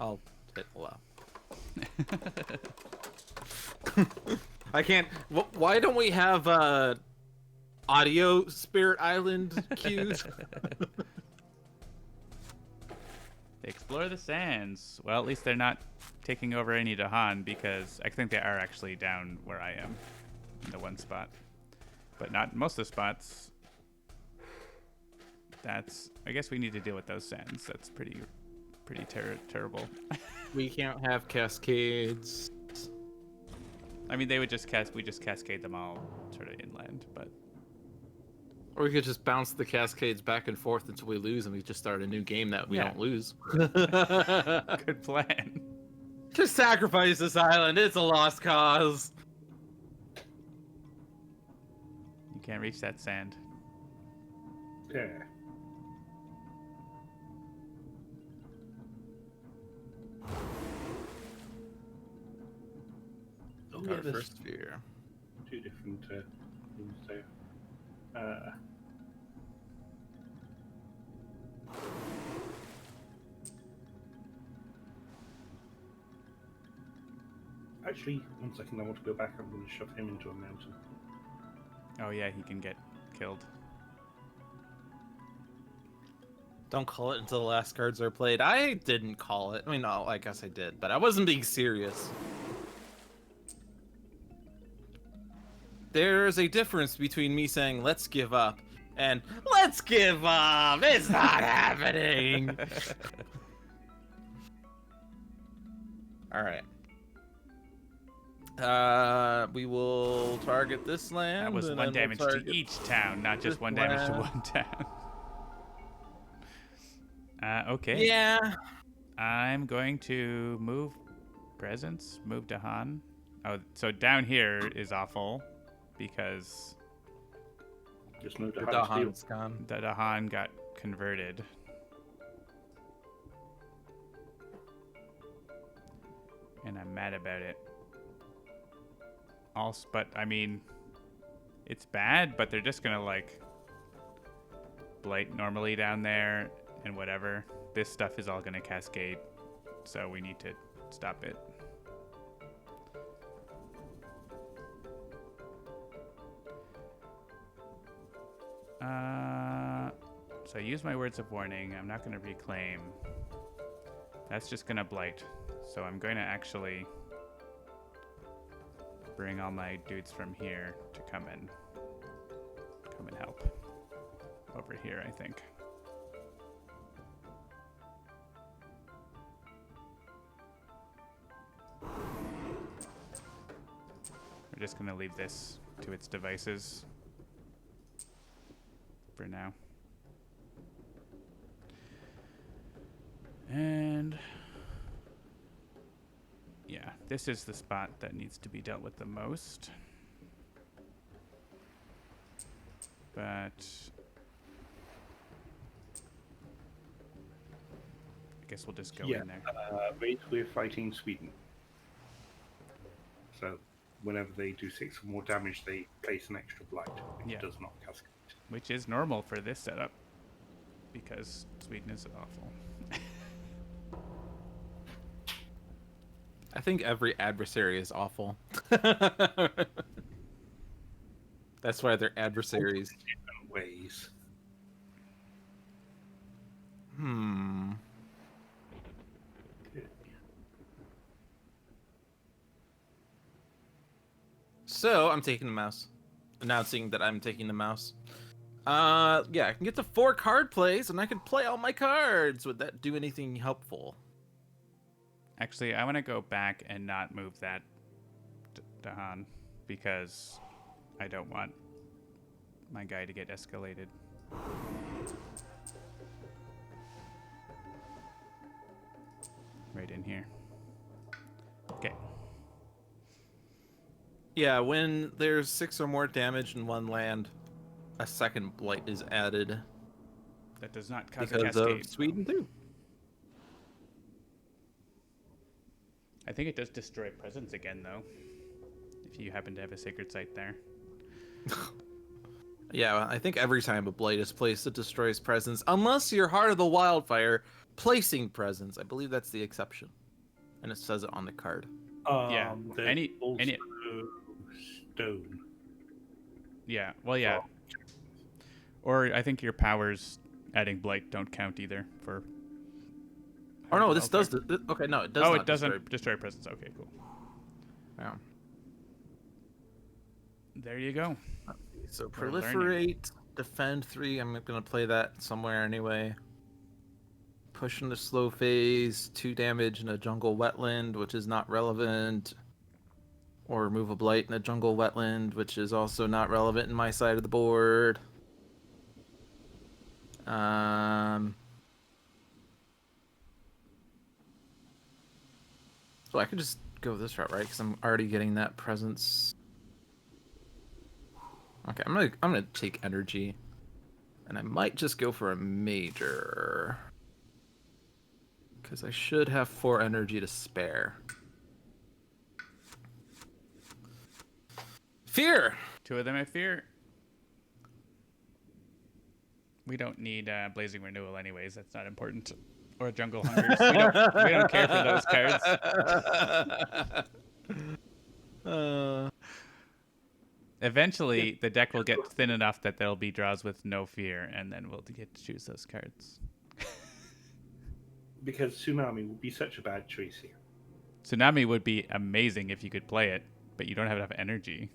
I'll hit allow. I can't. Why don't we have audio Spirit Island cues? Explore the sands. Well, at least they're not taking over any Dahan, because I think they are actually down where I am in the one spot, but not most of the spots. I guess we need to deal with those sands. That's pretty terrible. We can't have cascades. I mean, we just cascade them all sort of inland, but Or we could just bounce the cascades back and forth until we lose, and we just start a new game that we don't lose. good plan. Just sacrifice this island. It's a lost cause. You can't reach that sand. Yeah. Oh, yeah, Our there's first sphere. two different things there. Actually, 1 second, I want to go back. I'm going to shove him into a mountain. Oh yeah, he can get killed. Don't call it until the last cards are played. I didn't call it. I mean, no, I guess I did, but I wasn't being serious. There's a difference between me saying, let's give up, and let's give up! It's not happening! Alright. We will target this land. That was and one then damage we'll to target each town, not just this one damage to land. one town. Okay. Yeah. I'm going to move presence, move Dahan. Oh, so down here is awful because Just moved to The High Steel. Dahan's gone. the Dahan got converted. And I'm mad about it. Also, but I mean, it's bad, but they're just gonna like blight normally down there and whatever. This stuff is all gonna cascade, so we need to stop it. So I use my words of warning. I'm not gonna reclaim. That's just gonna blight. So I'm going to actually bring all my dudes from here to come and help over here, I think. We're just going to leave this to its devices for now. And yeah, this is the spot that needs to be dealt with the most. But I guess we'll just go in there. Wait, we're fighting Sweden. So whenever they do 6 or more damage, they place an extra blight, which does not cascade. Which is normal for this setup, because Sweden is awful. I think every adversary is awful. That's why they're adversaries. Different ways. So I'm taking the mouse. Announcing that I'm taking the mouse. Yeah, I can get to 4 card plays and I can play all my cards. Would that do anything helpful? Actually, I want to go back and not move that Dahan because I don't want my guy to get escalated. Right in here. Okay. Yeah, when there's 6 or more damage in one land, a second blight is added. That does not cause a Because cascade. of Sweden too. I think it does destroy presence again, though. If you happen to have a sacred site there. Yeah, I think every time a blight is placed, it destroys presence. Unless you're Heart of the Wildfire placing presence. I believe that's the exception. And it says it on the card. Yeah, any stone. Yeah, well, yeah. Or I think your powers adding blight don't count either for. Oh no, this does. Okay, no, it does. Oh, not it doesn't destroy presence. Okay, cool. Yeah. There you go. So We're proliferate, defend 3. I'm gonna play that somewhere anyway. Push in the slow phase, 2 damage in a jungle wetland, which is not relevant. Or remove a blight in a jungle wetland, which is also not relevant in my side of the board. So I could just go this route, right? Because I'm already getting that presence. Okay, I'm gonna take energy, and I might just go for a major, because I should have 4 energy to spare. Fear. 2 of them have fear. We don't need Blazing Renewal anyways. That's not important. Or Jungle Hungers. We don't care for those cards. Eventually, the deck will get thin enough that there'll be draws with no fear, and then we'll get to choose those cards. Because Tsunami would be such a bad choice here. Tsunami would be amazing if you could play it, but you don't have enough energy.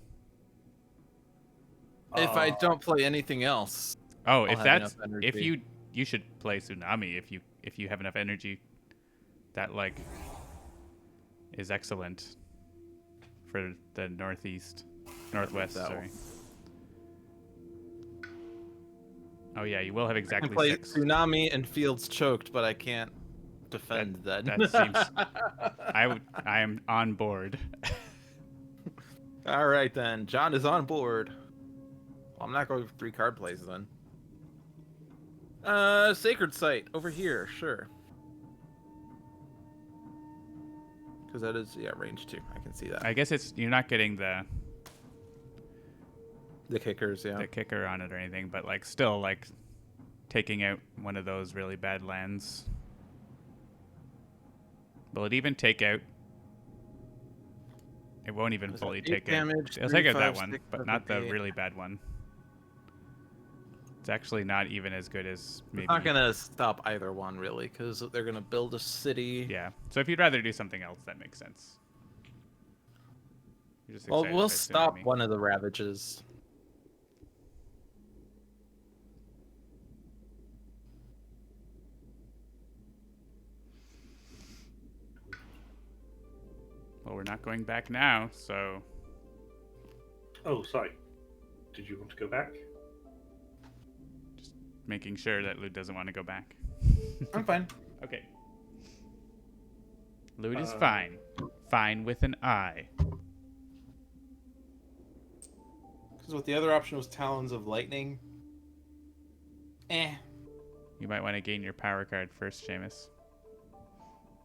If I don't play anything else. Oh, if you should play Tsunami if you have enough energy. That like is excellent for the northwest. Sorry. Oh yeah, you will have exactly I can play 6. Tsunami and Fields Choked, but I can't defend that. That seems. I am on board. All right then, John is on board. Well, I'm not going for 3 card plays then. Sacred Site over here, sure. Because that is range 2. I can see that. I guess you're not getting the kickers, the kicker on it or anything, but like still like taking out one of those really bad lands. Will it even take out? It won't even fully take damage, out. It'll take out that one, but not the really bad one. It's actually not even as good as maybe. It's not gonna stop either one really, because they're gonna build a city. Yeah. So if you'd rather do something else, that makes sense. Well, we'll stop one of the ravages. Well, we're not going back now, so. Oh, sorry. Did you want to go back? Just making sure that Lewd doesn't want to go back. I'm fine. Okay. Lewd is fine. Fine with an I. Because what the other option was Talons of Lightning. You might want to gain your power card first, Seamus.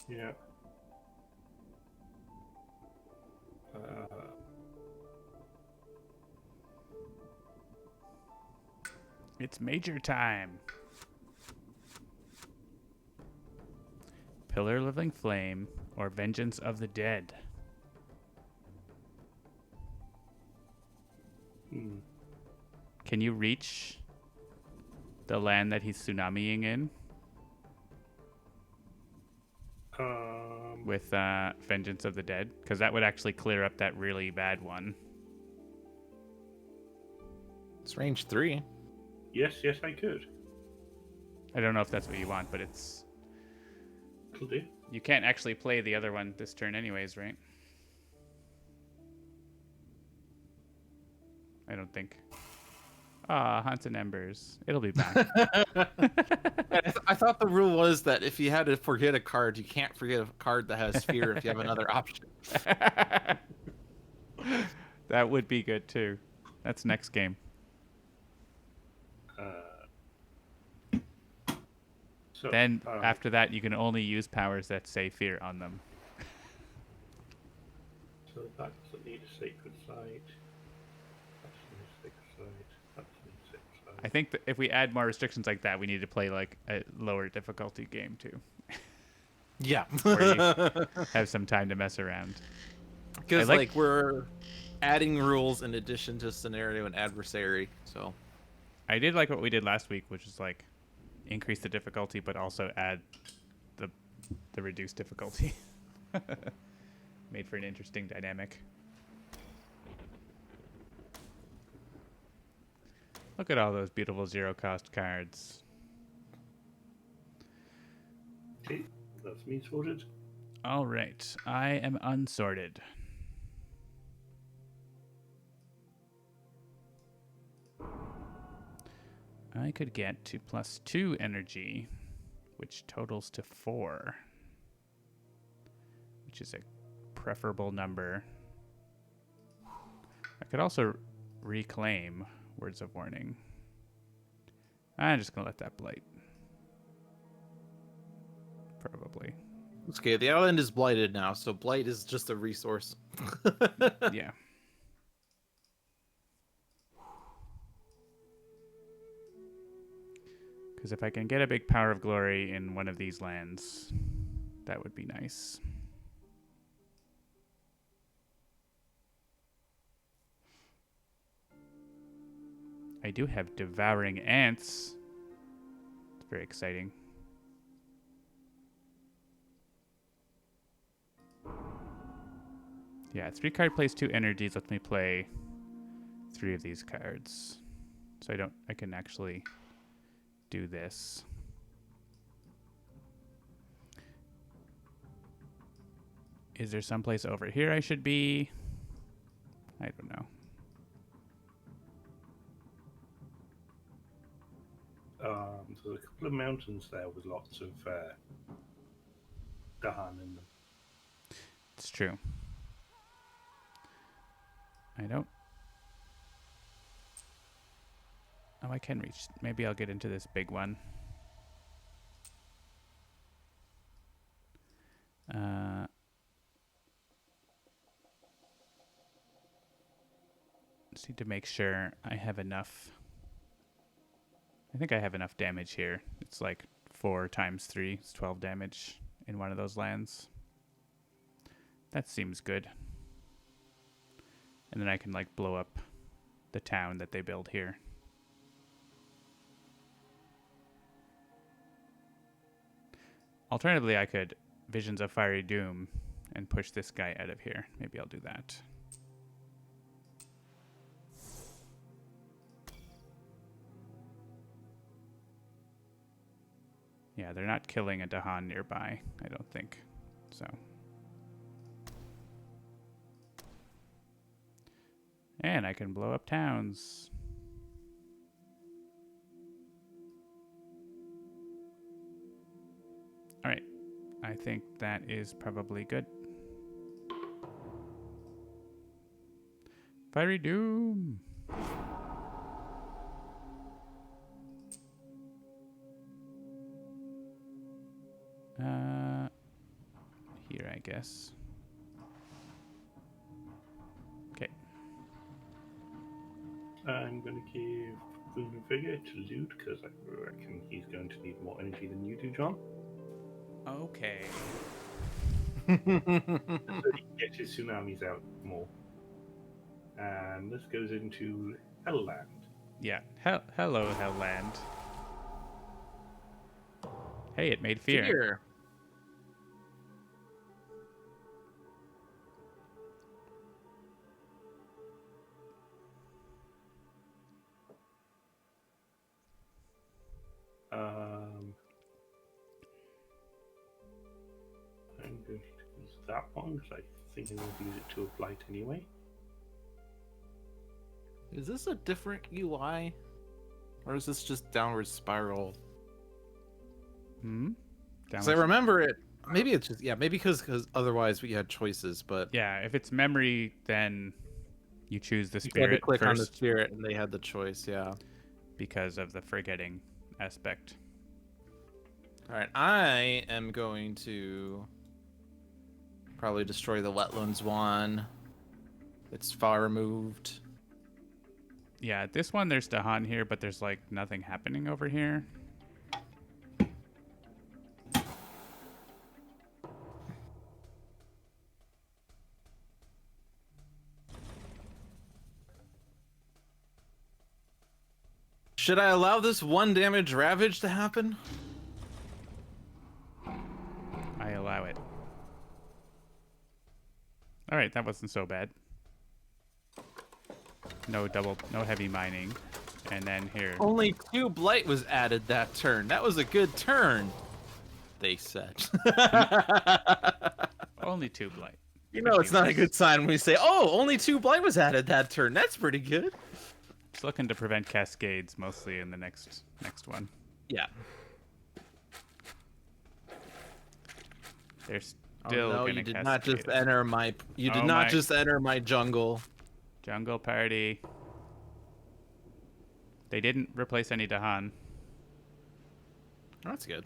Yeah. It's major time. Pillar Living Flame or Vengeance of the Dead. Can you reach the land that he's tsunamiing in? With Vengeance of the Dead? Because that would actually clear up that really bad one. It's range 3. Yes, I could. I don't know if that's what you want, but it's... It'll do. You can't actually play the other one this turn anyways, right? I don't think. Haunts and Embers. It'll be back. I thought the rule was that if you had to forget a card, you can't forget a card that has fear if you have another option. That would be good too. That's next game. So, then after that, you can only use powers that say fear on them. So that doesn't need a sacred site. That's need a sacred site. That's need a sacred site. I think that if we add more restrictions like that, we need to play like a lower difficulty game too. Yeah. Where you have some time to mess around. Because like we're adding rules in addition to scenario and adversary. So I did like what we did last week, which is like increase the difficulty, but also add the reduced difficulty. Made for an interesting dynamic. Look at all those beautiful zero-cost cards. Okay, that's me sorted. All right, I am unsorted. I could get to +2 energy, which totals to 4, which is a preferable number. I could also reclaim Words of Warning. I'm just going to let that blight. Probably. okay, the island is blighted now, so blight is just a resource. Yeah. Because if I can get a big Power of Glory in one of these lands, that would be nice. I do have Devouring Ants. It's very exciting. Yeah, 3 card plays 2 energies lets me play 3 of these cards. So I can actually do this. Is there someplace over here I should be? I don't know. There's a couple of mountains there with lots of Dahan in them. It's true. I don't. Oh, I can reach. Maybe I'll get into this big one. Just need to make sure I have enough. I think I have enough damage here. It's like 4 times 3. It's 12 damage in one of those lands. That seems good. And then I can like blow up the town that they build here. Alternatively, I could Visions of Fiery Doom and push this guy out of here. Maybe I'll do that. Yeah, they're not killing a Dahan nearby, I don't think. So. And I can blow up towns. All right. I think that is probably good. Fiery Doom. Here, I guess. Okay. I'm going to give Boon and Vigor to Lude because I reckon he's going to need more energy than you do, John. Okay. So he can get his tsunamis out more. And this goes into Hellland. Yeah. Hello, Hellland. Hey, it made fear. I'm going to use that one because I think I'm going to use it to a blight anyway. Is this a different UI? Or is this just downward spiral? Because I remember it. Maybe it's just, maybe because otherwise we had choices, but... Yeah, if it's memory, then you choose the you spirit had to click first on the spirit and they had the choice, yeah. because of the forgetting aspect. Alright, I am going to probably destroy the wetlands one. It's far removed. Yeah, this one there's Dahan here, but there's like nothing happening over here. Should I allow this 1 damage ravage to happen? I allow it. All right, that wasn't so bad. No heavy mining. And then here. Only 2 blight was added that turn. That was a good turn, they said. Only 2 blight. You know it's not a good sign when we say, oh, only 2 blight was added that turn. That's pretty good. Just looking to prevent cascades mostly in the next one. Yeah. They're still no, gonna you did cascade. not just enter my. You did not just enter my jungle. Jungle party. They didn't replace any Dahan. Oh, that's good.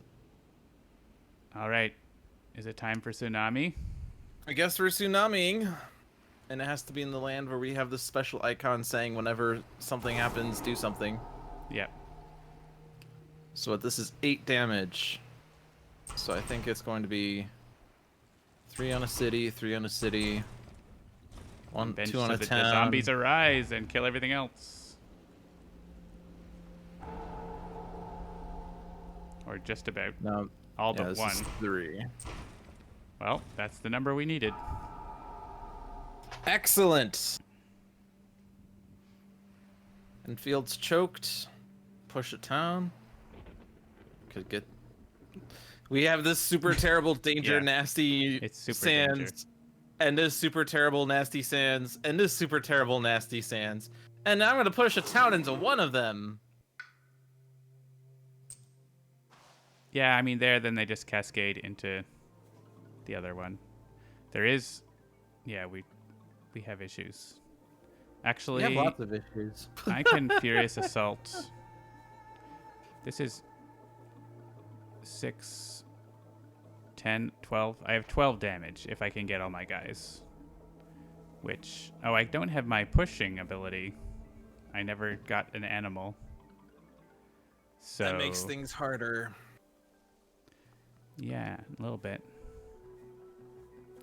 All right. Is it time for tsunami? I guess we're tsunamiing. And it has to be in the land where we have this special icon saying whenever something happens, do something. Yep. So this is 8 damage. So I think it's going to be 3 on a city, 3 on a city, 1, 2 on a the town. zombies arise and kill everything else. Or just about. No, all yeah, but this 1. is 3. Well, that's the number we needed. Excellent. And fields choked. Push a town. Could get. We have this super terrible danger, nasty It's super sands, danger. and this super terrible nasty sands, and this super terrible nasty sands, and I'm gonna push a town into one of them. Yeah, I mean then they just cascade into the other one. There is, yeah, we have issues. Actually, We have lots of issues. I can Furious Assault. This is 6, 10, 12. I have 12 damage if I can get all my guys. Which, oh, I don't have my pushing ability. I never got an animal. So That makes things harder. Yeah, a little bit.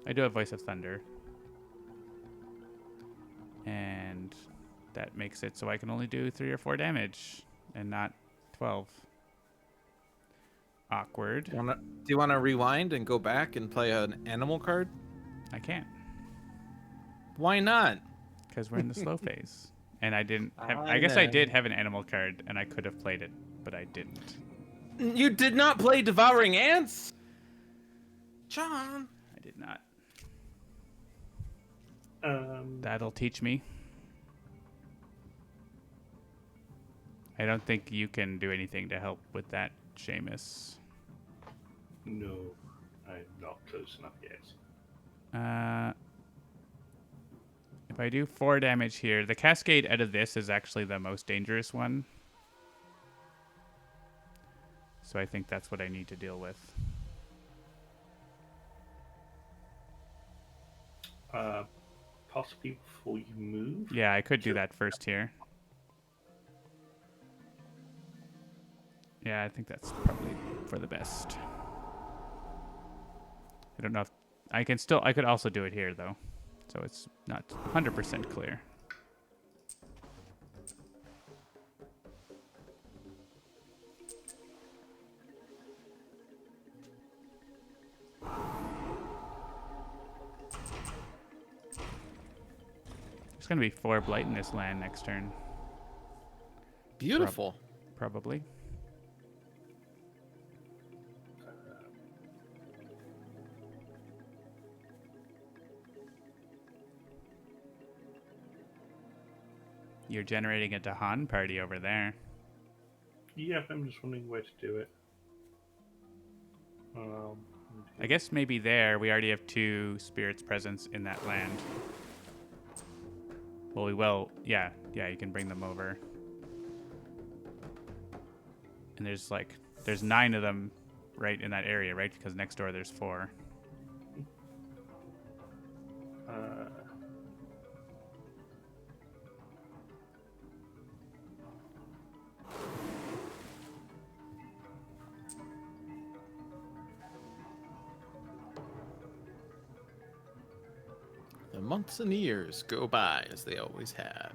I do have Voice of Thunder. And that makes it so I can only do 3 or 4 damage and not 12. Awkward. Do you want to rewind and go back and play an animal card? I can't. Why not? Because we're in the slow phase. And I didn't have... I I guess I know. did have an animal card, and I could have played it, but I didn't. You did not play Devouring Ants? John. I did not. Um, That'll teach me. I don't think you can do anything to help with that, Seamus. no, I'm not close enough yet. If I do 4 damage here, the cascade out of this is actually the most dangerous one. So I think that's what I need to deal with. Possibly before you move. Yeah, I could do that first here. Yeah, I think that's probably for the best. I don't know if I could also do it here though. So it's not 100% clear. There's going to be 4 blight in this land next turn. Beautiful. Probably. You're generating a Dahan party over there. Yeah, I'm just wondering where to do it. I guess maybe there we already have 2 spirits presence in that land. Well, we will. Yeah, you can bring them over. And there's 9 of them right in that area, right? Because next door there's 4. The months and years go by as they always have.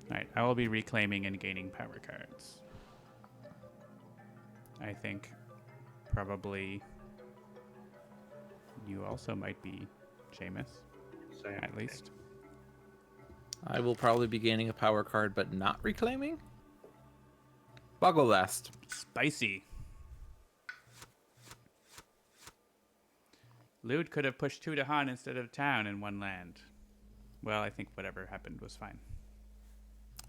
Alright, I will be reclaiming and gaining power cards. I think probably you also might be, Seamus, Same. at least. I will probably be gaining a power card, but not reclaiming. I'll go last. Spicy. Lewd could have pushed 2 to Han instead of town in one land. Well, I think whatever happened was fine.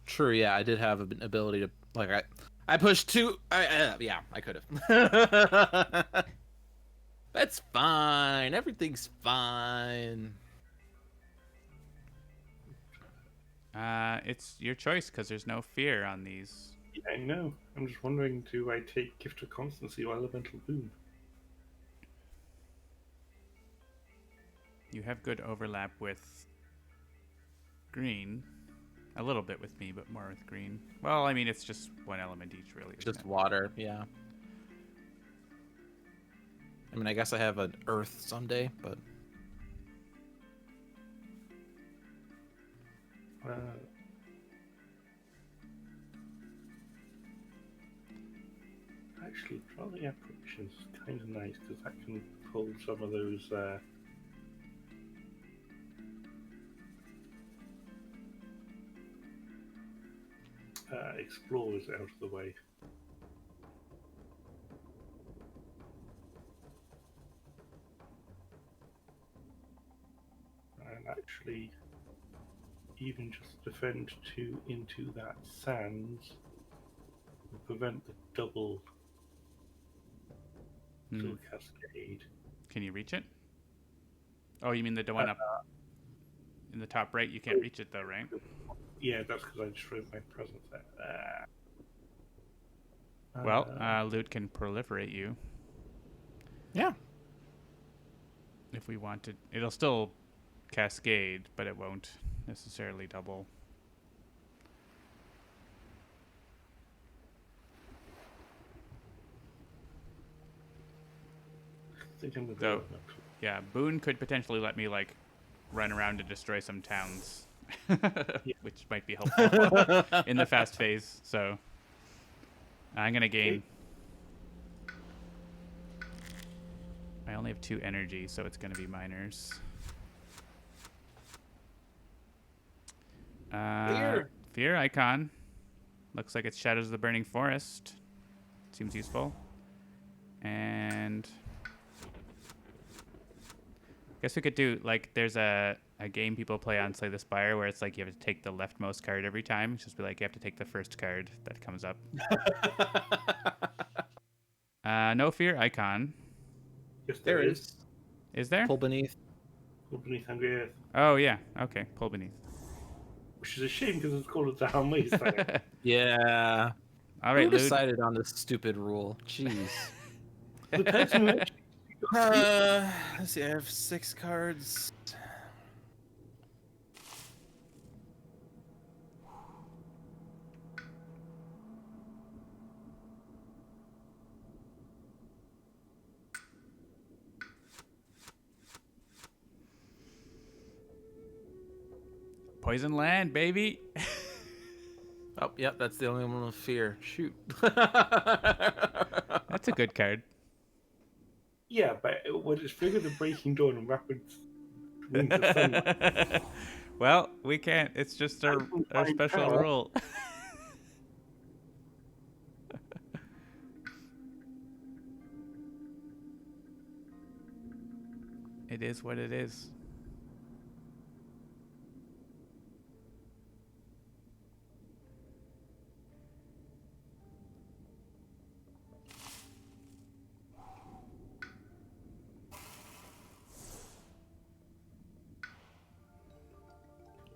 True, yeah, I did have an ability to I pushed 2. Yeah, I could have. That's fine. Everything's fine. It's your choice because there's no fear on these. Yeah, I know. I'm just wondering, do I take Gift of Constancy or Elemental Boon? You have good overlap with green. A little bit with me, but more with green. Well, I mean, it's just one element each, really. Just water, yeah. I mean, I guess I have an earth someday, but... Actually, drawing approach is kind of nice because that can pull some of those explorers out of the way. And actually, even just defend 2 into that sands will prevent the double little cascade. Can you reach it? Oh, you mean the one up in the top right? You can't reach it though, right? Yeah, that's because I destroyed my presence there. Well, Loot can proliferate you. Yeah. If we wanted. It'll still cascade, but it won't necessarily double. I think I'm gonna So, do it. yeah, Boone could potentially let me, like, run around and destroy some towns. Which might be helpful in the fast phase, so I'm gonna gain. I only have 2 energy, so it's gonna be miners. Fear icon. Looks like it's Shadows of the Burning Forest. Seems useful. And guess we could do, like, there's a game people play on Slay the Spire where it's like you have to take the leftmost card every time. It's just be like you have to take the first card that comes up. No fear icon. Yes, There is. Is there? Pull beneath. Pull beneath Hungry Earth. Oh, yeah. Okay, pull beneath. Which is a shame because it's called a down wasteland. Yeah. All right, Who Lude. decided on this stupid rule? Jeez. The person who actually Let's see, I have 6 cards. Poison Land, baby. Oh, yep, that's the only one with fear. Shoot. That's a good card. Yeah, but when it's bigger than Breaking Dawn and Rapid Wings of Sunlight. Well, we can't. It's just our special power. rule. It is what it is.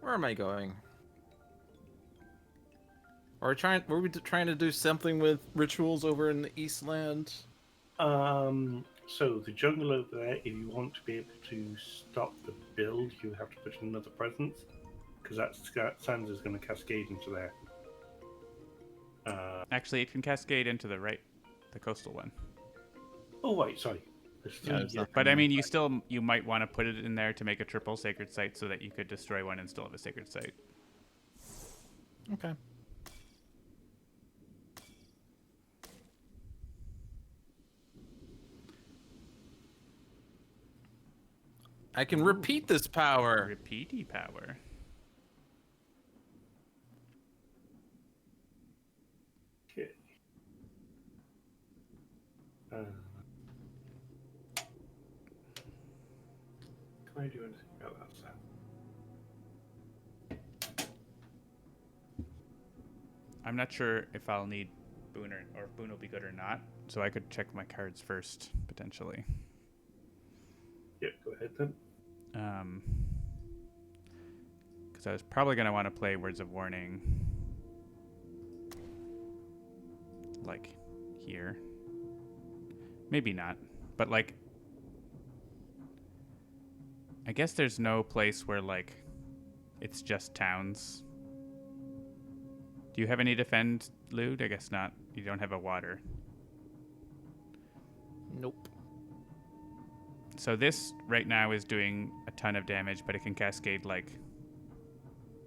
Where am I going? Were we trying to do something with rituals over in the Eastland? So the jungle over there, if you want to be able to stop the build, you have to put in another presence, because that sands is going to cascade into there. Actually, it can cascade into the coastal one. Oh wait, sorry. But I mean, you might want to put it in there to make a triple sacred site so that you could destroy one and still have a sacred site. Okay. I can repeat this power. Repeaty power. Okay. Can I do anything about that sound? I'm not sure if I'll need Boon or if Boon will be good or not, so I could check my cards first, potentially. Yep, go ahead then. Because I was probably going to want to play Words of Warning. Like, here. Maybe not. But, like, I guess there's no place where, like, it's just towns. Do you have any defend, Lewd? I guess not. You don't have a water. Nope. So this right now is doing a ton of damage, but it can cascade, like,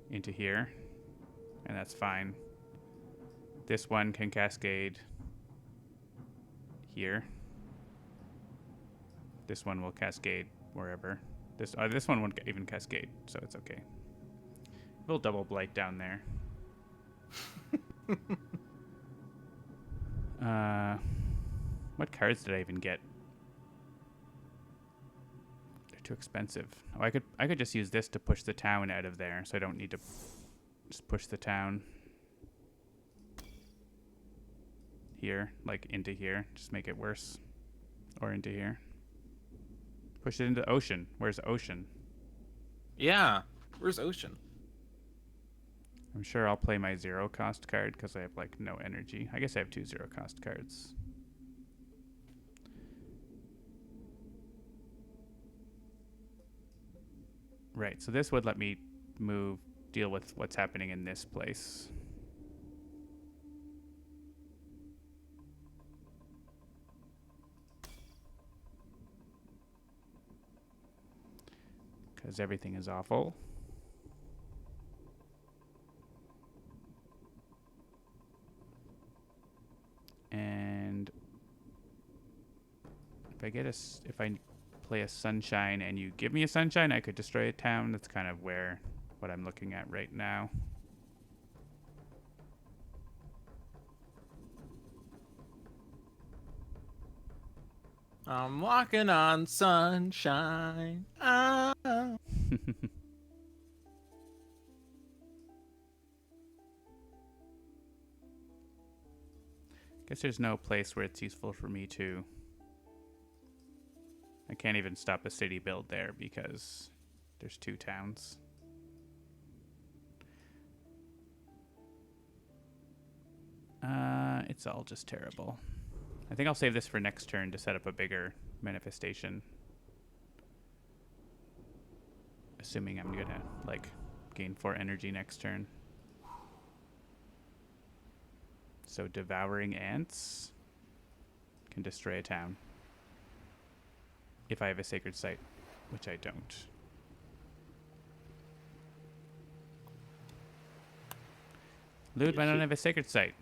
into here. And that's fine. This one can cascade here. This one will cascade wherever. This one won't even cascade, so it's okay. We'll double blight down there. What cards did I even get? They're too expensive. Oh, I could just use this to push the town out of there, so I don't need to just push the town here, like into here. Just make it worse. Or into here. Push it into ocean. Where's ocean? Yeah. Where's ocean? I'm sure I'll play my 0 cost card because I have, like, no energy. I guess I have 2 0 cost cards. Right, so this would let me deal with what's happening in this place. Because everything is awful. And if I play a sunshine and you give me a sunshine, I could destroy a town. That's kind of what I'm looking at right now. I'm walking on sunshine. Ah. Guess there's no place where it's useful for me to. I can't even stop a city build there because there's 2 towns. It's all just terrible. I think I'll save this for next turn to set up a bigger manifestation. Assuming I'm gonna, like, gain 4 energy next turn. So devouring ants can destroy a town. If I have a sacred site, which I don't. Lewd, I don't have a sacred site.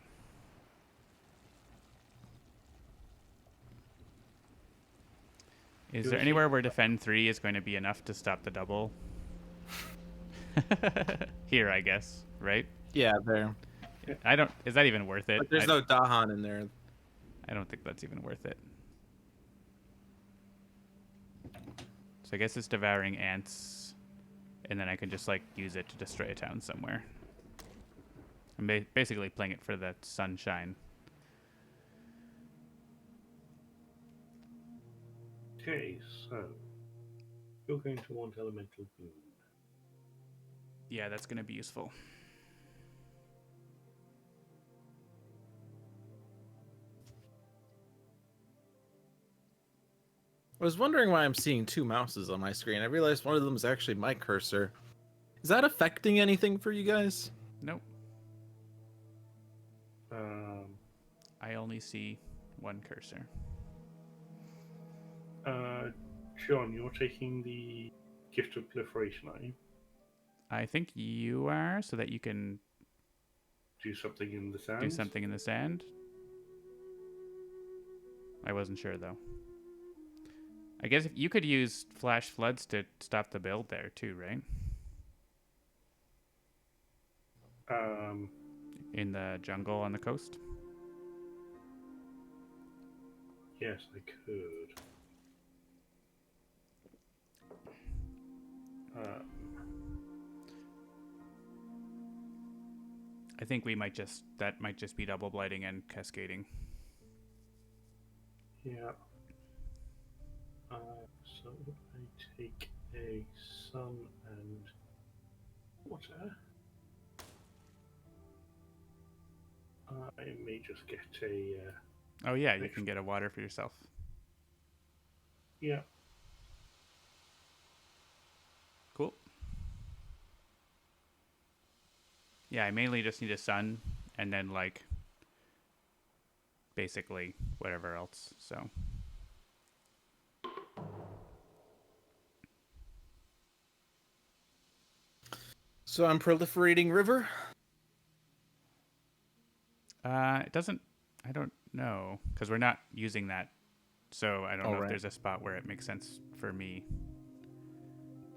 Is there anywhere where defend 3 is going to be enough to stop the double? Here, I guess, right? Yeah, there. Is that even worth it? But there's no Dahan in there. I don't think that's even worth it. So I guess it's devouring ants, and then I can just, like, use it to destroy a town somewhere. I'm basically playing it for the sunshine. Okay, so you're going to want elemental boon. Yeah, that's going to be useful. I was wondering why I'm seeing 2 mouses on my screen. I realized one of them is actually my cursor. Is that affecting anything for you guys? Nope. I only see 1 cursor. John, you're taking the gift of proliferation, are you? I think you are, so that you can do something in the sand. Do something in the sand? I wasn't sure, though. I guess if you could use flash floods to stop the build there, too, right? In the jungle on the coast? Yes, I could. I think that might just be double blighting and cascading. Yeah. So I take a sun and water. I may just get a. Oh yeah, you can get a water for yourself. Yeah. Cool. Yeah, I mainly just need a sun and then like basically whatever else. So I'm proliferating river. It doesn't. I don't know because we're not using that, so I don't know if there's a spot where it makes sense for me.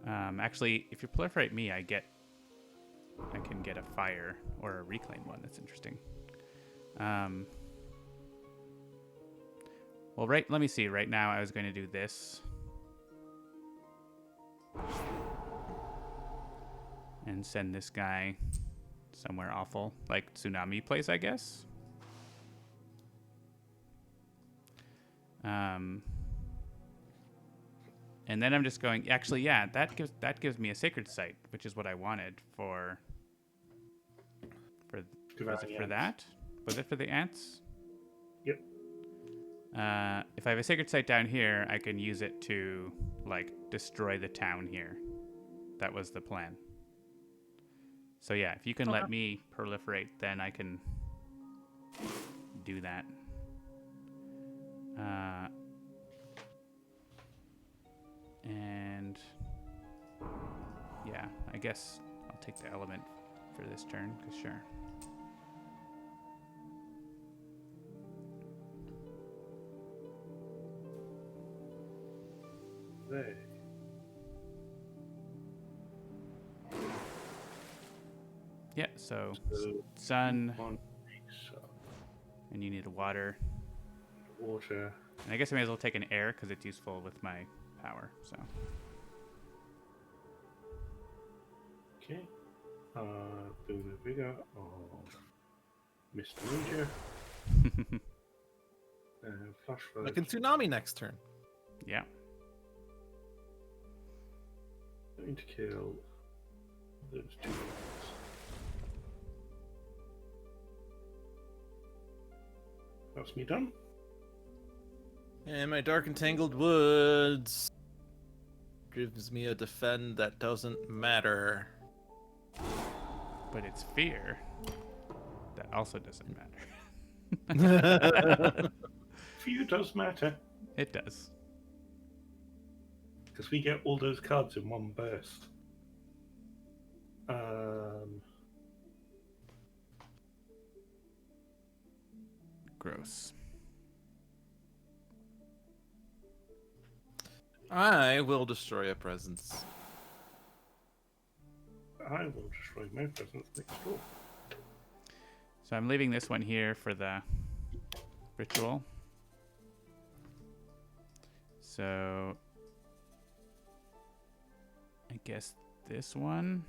Actually, if you proliferate me, I can get a fire or a reclaim one. That's interesting. Well, let me see. Right now, I was going to do this. And send this guy somewhere awful, like Tsunami Place, I guess. And then I'm just going. Actually, yeah, that gives me a sacred site, which is what I wanted for that. Was it for the ants? Yep. If I have a sacred site down here, I can use it to like destroy the town here. That was the plan. So yeah, if you can let me proliferate, then I can do that. And yeah, I guess I'll take the element for this turn, because sure. There. Yeah, so sun, So, and you need a water. water. And I guess I may as well take an air because it's useful with my power. So Okay. Build a vigor of Mr. Major. Flash flood. Like in Tsunami next turn. yeah, Going to kill those two guys. That's me done. And my Dark Entangled Woods gives me a defend that doesn't matter. but it's fear. That also doesn't matter. Few does matter. It does. Because we get all those cards in one burst. Gross. I will destroy a presence. I will destroy my presence next door. So I'm leaving this one here for the ritual. So I guess this one.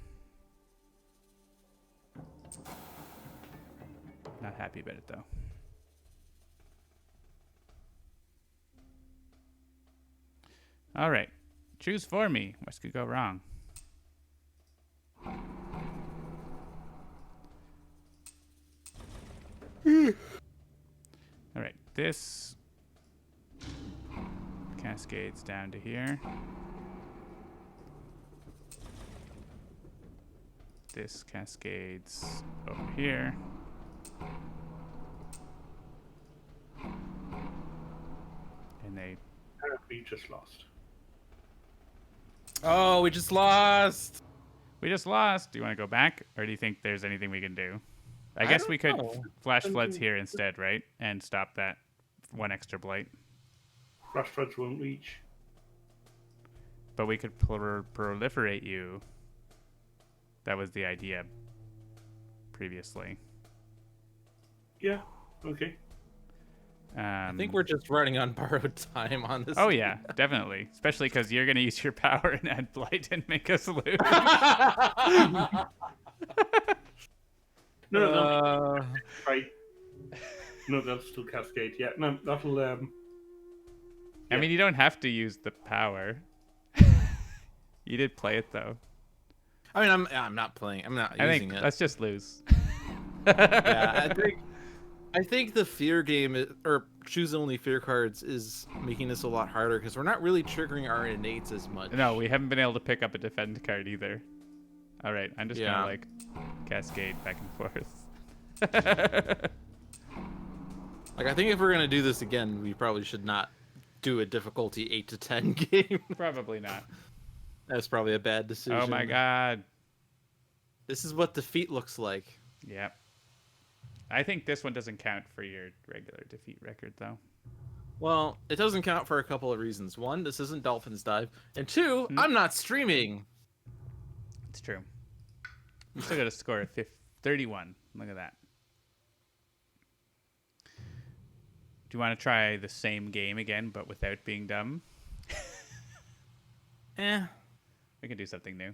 Not happy about it though. All right, choose for me. What could go wrong? All right, this cascades down to here. This cascades over here. And they... We just lost. Oh, we just lost! We just lost. Do you want to go back? Or do you think there's anything we can do? I guess don't we could know. flash floods here instead, right? And stop that one extra blight. Flash floods won't reach. But we could proliferate you. That was the idea previously. Yeah. Okay. I think we're just running on borrowed time on this. Oh yeah, definitely. Especially because you're gonna use your power and add blight and make us lose. No, right. No, they'll still cascade. Yeah, no, that'll. I mean, you don't have to use the power. You did play it though. I mean, I'm not playing. I'm not using it. Let's just lose. Yeah, I think the fear game or choose only fear cards is making this a lot harder because we're not really triggering our innates as much. No, we haven't been able to pick up a defend card either. All right, I'm just gonna like cascade back and forth. Like, I think if we're gonna do this again, we probably should not do a difficulty 8 to 10 game. Probably not. That's probably a bad decision. Oh my god. This is what defeat looks like. Yep. I think this one doesn't count for your regular defeat record, though. Well, it doesn't count for a couple of reasons. One, this isn't Dolphin's Dive. And two, I'm not streaming. It's true. You still got a score of 31. Look at that. Do you want to try the same game again, but without being dumb? We can do something new.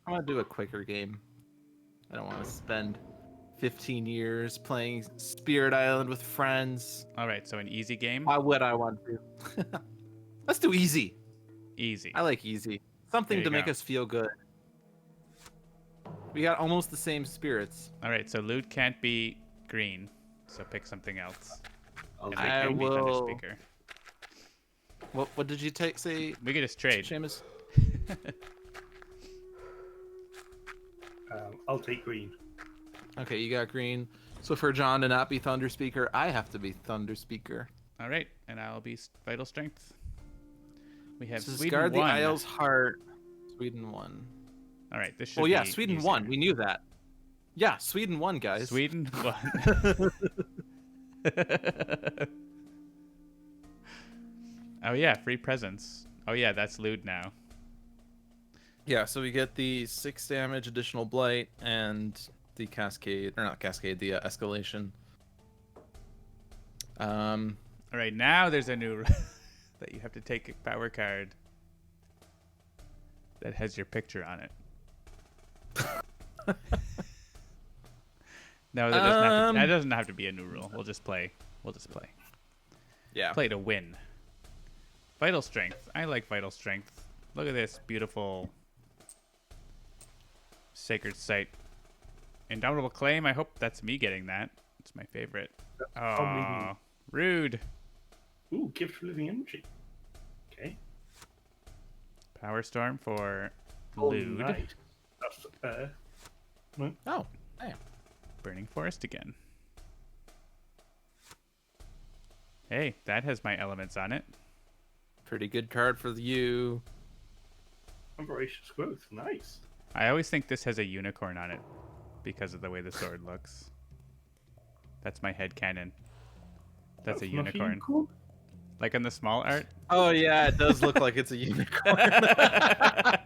I want to do a quicker game. I don't want to spend 15 years playing Spirit Island with friends. All right, so an easy game? Why would I want to? Let's do easy. Easy. I like easy. Something to make go. us feel good. We got almost the same spirits. All right, so Lewd can't be green, so pick something else. I will. Speaker. What did you say? We could just trade. Seamus? I'll take green. Okay, you got green. So for John to not be Thunder Speaker, I have to be Thunder Speaker. All right, and I'll be Vital Strength. We have Sweden Sweden Guard the 1. Isle's Heart. Sweden 1. All right, this should Well, yeah, be Sweden easier. 1. We knew that. Yeah, Sweden 1, guys. Sweden 1. Oh yeah, free presents. Oh yeah, that's Lewd now. Yeah, so we get the 6 damage, additional blight, and the cascade, or not cascade, the escalation. All right, now there's a new that you have to take a power card that has your picture on it. No, that doesn't have to be a new rule. We'll just play. Yeah. Play to win. Vital Strength. I like Vital Strength. Look at this beautiful Sacred Site. Indomitable Claim. I hope that's me getting that. It's my favorite. Oh, rude. Ooh, gift for living energy. Okay. Power Storm for Holy Lewd. night. That's no. Oh, damn. Burning Forest again. Hey, that has my elements on it. Pretty good card for you. Voracious growth. Nice. I always think this has a unicorn on it because of the way the sword looks. That's my headcanon. That's a not unicorn. Like in the small art? Oh, yeah, it does look like it's a unicorn. I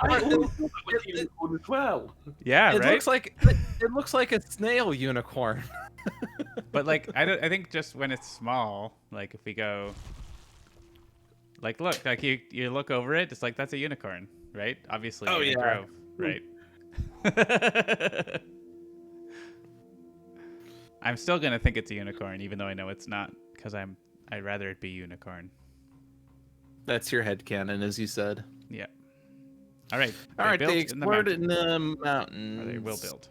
also thought it was a unicorn as well. Yeah, It right? looks like a snail unicorn. But like I think just when it's small, like if we go like look, like you look over it, it's like that's a unicorn, right? Obviously Oh, in a yeah. grove, right? I'm still gonna think it's a unicorn, even though I know it's not, because I'd rather it be unicorn. That's your headcanon, as you said. Yeah. All right. All right, built they in the explored mountain. in the mountains. Or they will build.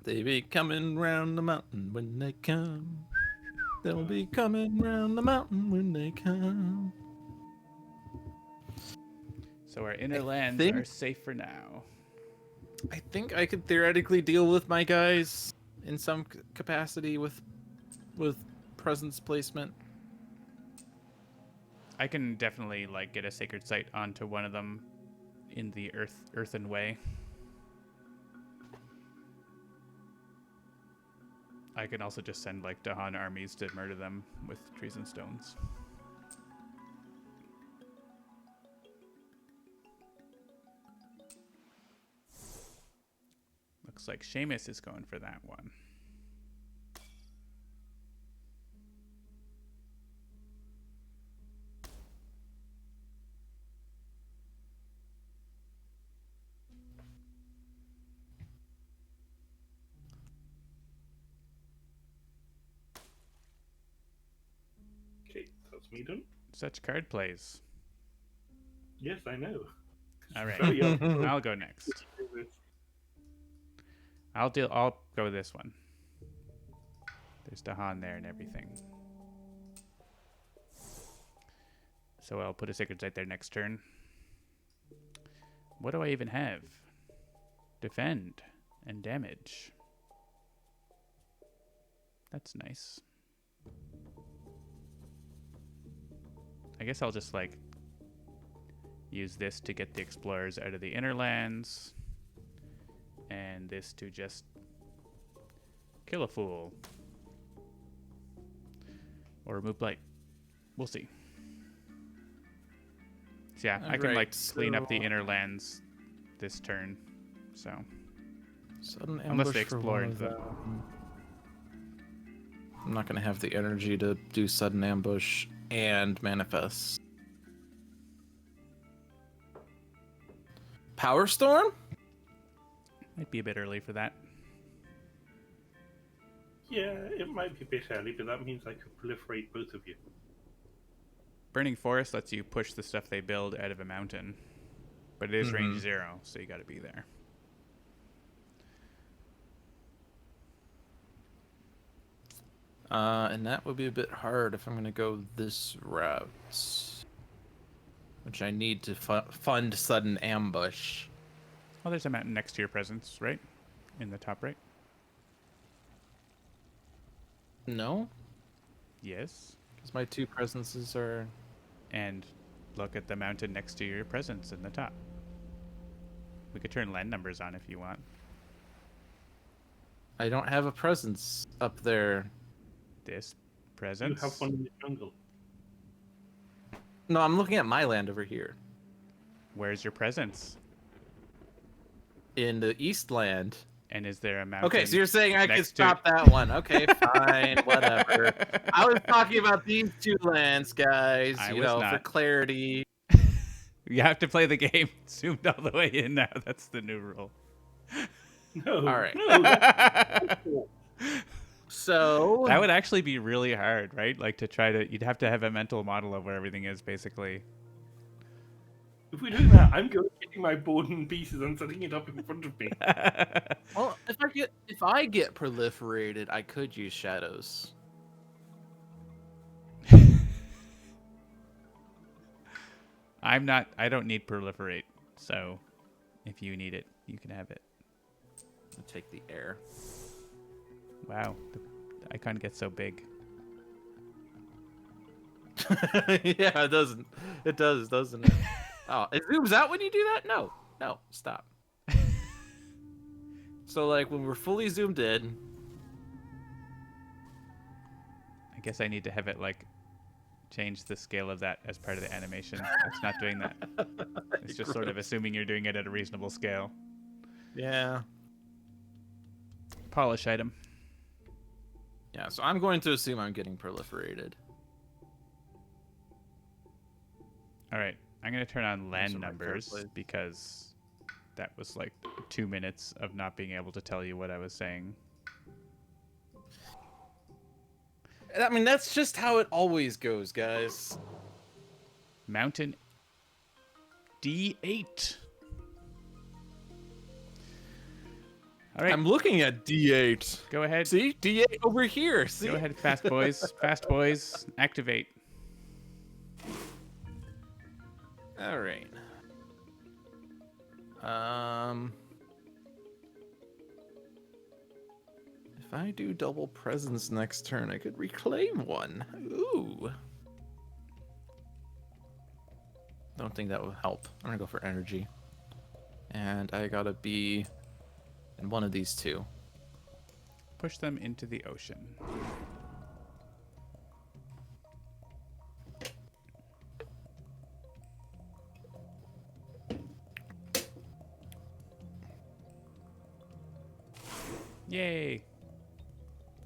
They be coming round the mountain when they come. They'll be coming round the mountain when they come. So our inner lands think- are safe for now. I think I could theoretically deal with my guys in some capacity with presence placement. I can definitely like get a sacred site onto one of them in the earthen way. I can also just send like Dahan armies to murder them with trees and stones. Looks like Seamus is going for that one. Okay, that's me done. Such card plays. Yes, I know. All right. Very up. I'll go next. I'll go with this one. There's Dahan there and everything. So I'll put a Sacred Site there next turn. What do I even have? Defend and damage. That's nice. I guess I'll just like use this to get the explorers out of the inner lands, and this to just kill a fool or remove blight. We'll see. So yeah, I can like clean up the inner lands this turn. So Sudden unless ambush they for explore one into of them. them. I'm not gonna have the energy to do sudden ambush and manifest. Power Storm? Might be a bit early for that. Yeah, it might be a bit early, but that means I could proliferate both of you. Burning Forest lets you push the stuff they build out of a mountain, but it is range 0, so you got to be there. And that would be a bit hard if I'm going to go this route. Which I need to fund sudden ambush. Oh, there's a mountain next to your presence, right? In the top right? No? Yes. Because my 2 presences are... And look at the mountain next to your presence in the top. We could turn land numbers on if you want. I don't have a presence up there. This You presence. have one in the jungle. No, I'm looking at my land over here. Where's your presence? In the East Land. And is there a mountain? Okay, so you're saying I could next to- stop that one. Okay, fine, whatever. I was talking about these 2 lands, guys. I You was know, for not. clarity. You have to play the game zoomed all the way in now. That's the new rule. No. All right. No, that's So That would actually be really hard, right? Like to try to, you'd have to have a mental model of where everything is, basically. if we do that, I'm going getting my board in pieces and setting it up in front of me. well, if I get proliferated, I could use shadows. I don't need proliferate, so if you need it, you can have it. I'll take the air. Wow, the icon gets so big. Yeah, it doesn't. It does, doesn't it? Oh, it zooms out when you do that? No, stop. So, like, when we're fully zoomed in, I guess I need to have it like change the scale of that as part of the animation. It's not doing that. It's just sort of assuming you're doing it at a reasonable scale. yeah. Polish item. Yeah, so I'm going to assume I'm getting proliferated. All right, I'm gonna turn on land Also my third numbers place. because that was like 2 minutes of not being able to tell you what I was saying. I mean, that's just how it always goes, guys. Mountain D8. All right, I'm looking at D8. go ahead. See? D8 over here. See? Go ahead, fast boys. Fast boys, activate. All right. If I do double presence next turn, I could reclaim one. Ooh. Don't think that will help. I'm gonna go for energy. And I gotta be in one of these 2. push them into the ocean. Yay!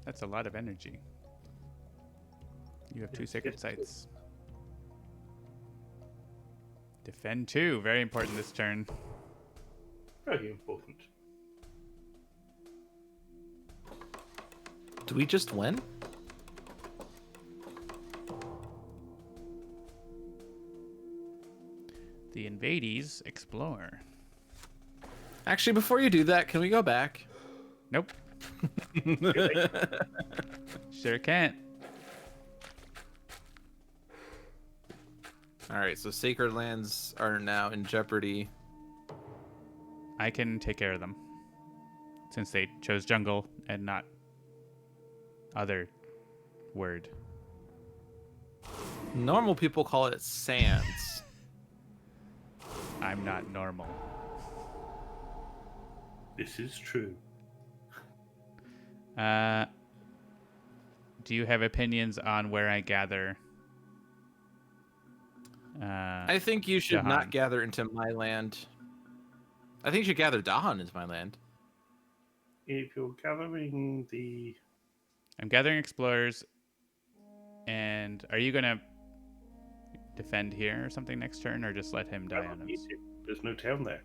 That's a lot of energy. You have 2 sacred sites. Defend 2. Very important this turn. Very important. Do we just win? The Invades explore. Actually, before you do that, can we go back? Nope. Sure can't. All right, so sacred lands are now in jeopardy. I can take care of them. Since they chose jungle and not other word. Normal people call it sands. I'm not normal. This is true. Do you have opinions on where I gather? I think you should Dahan. not gather into my land. I think you should gather Dahan into my land. If you're gathering the... I'm gathering explorers. And are you gonna defend here or something next turn, or just let him die on us? There's no town there.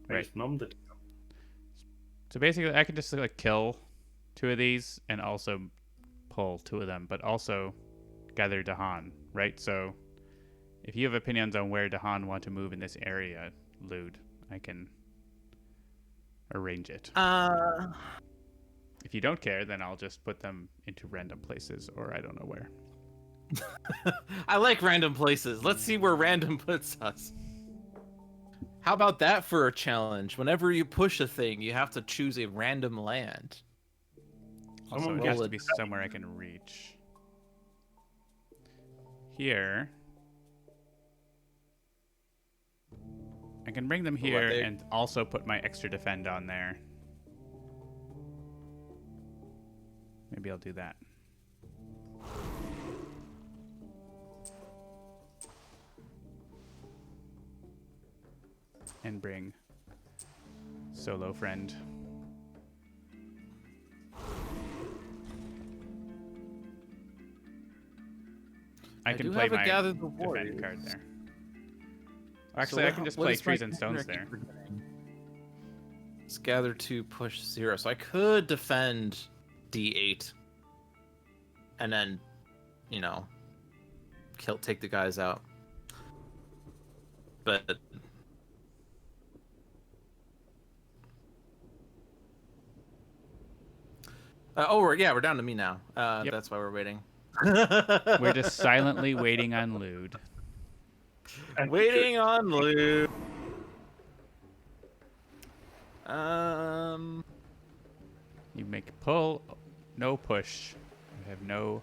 I Right. just numbed the town. So basically, I can just like kill 2 of these and also pull 2 of them, but also gather Dahan, right? So if you have opinions on where Dahan want to move in this area, Lewd, I can arrange it. If you don't care, then I'll just put them into random places, or I don't know where. I like random places. Let's see where random puts us. How about that for a challenge? Whenever you push a thing, you have to choose a random land. Also, Someone it has roll to be somewhere I can reach. Here. I can bring them here and also put my extra defend on there. Maybe I'll do that. And bring solo friend. I can play my Gather the defend Warriors. card there. Actually, I can just play trees and stones there. Let's gather 2, push 0. So I could defend D8. And then, you know, take the guys out. But we're down to me now. Yep. That's why we're waiting. We're just silently waiting on Lewd. Waiting on Luke. You make pull, no push. You have no.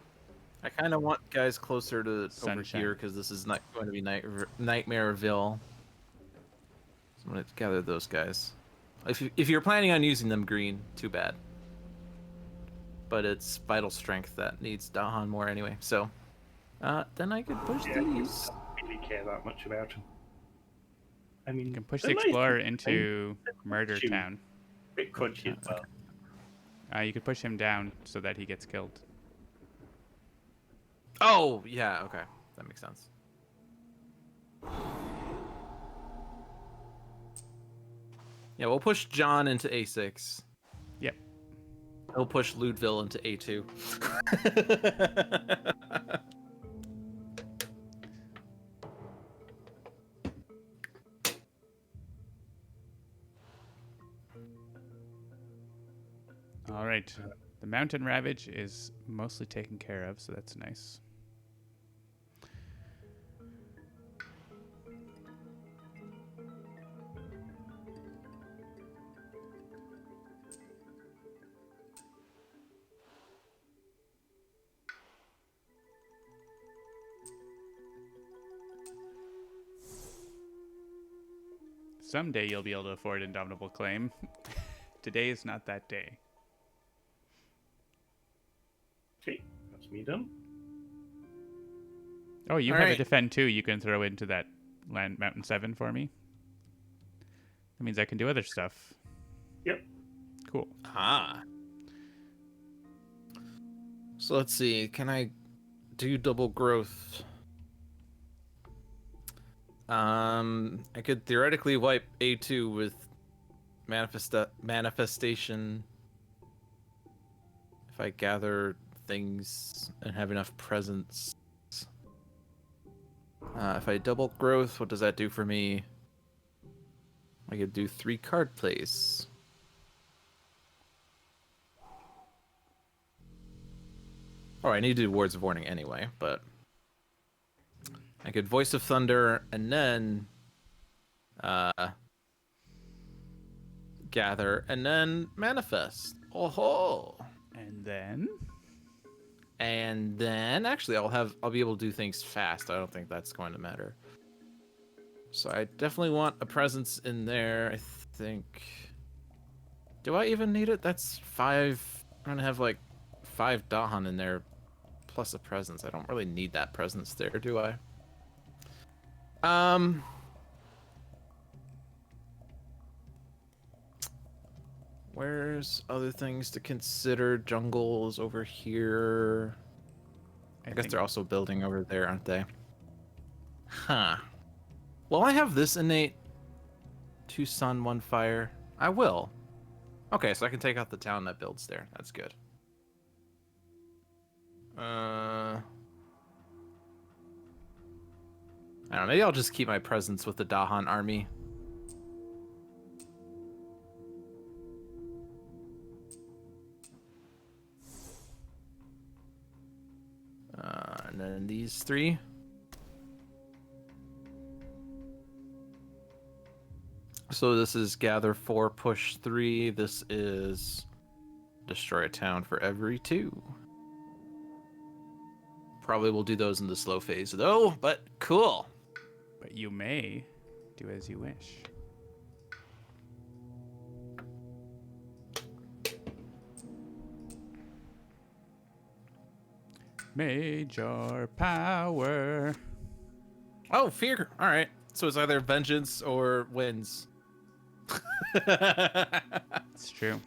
I kind of want guys closer to over Sunshine. here because this is not going to be Nightmareville. So I'm gonna gather those guys. If you're planning on using them green, too bad. But it's vital strength that needs Dahan more anyway. So, then I could push these. I don't really care that much about him. I mean, You can push the they're nice. explorer into Murder Shoot. Town. Bit crunchy as well. You could push him down so that he gets killed. Oh, yeah, okay. That makes sense. Yeah, we'll push John into A6. Yep. He'll push Ludville into A2. All right. The Mountain Ravage is mostly taken care of, so that's nice. Someday you'll be able to afford Indomitable Claim. Today is not that day. Okay, that's me done. Oh, you All have a right. defend too. You can throw into that land mountain 7 for me. That means I can do other stuff. Yep. Cool. Ah. So let's see. Can I do double growth? I could theoretically wipe A2 with manifestation if I gather things and have enough presence. If I double growth, what does that do for me? I could do 3 card plays. Oh, I need to do Words of Warning anyway, but I could Voice of Thunder and then gather and then manifest. Oh, and then actually I'll be able to do things fast. I don't think that's going to matter. So I definitely want a presence in there. I think. Do I even need it? That's 5. I'm gonna have like 5 Dahan in there, plus a presence. I don't really need that presence there, do I? Where's other things to consider? Jungles over here. I guess they're also building over there, aren't they? Huh. Will I have this innate 2 sun, 1 fire? I will. Okay, so I can take out the town that builds there. That's good. I don't know. Maybe I'll just keep my presence with the Dahan army. And then these 3. So this is gather 4, push 3. This is destroy a town for every 2. Probably will do those in the slow phase though, but cool. But you may do as you wish. Major power. Oh, fear. All right. So it's either vengeance or wins. It's true.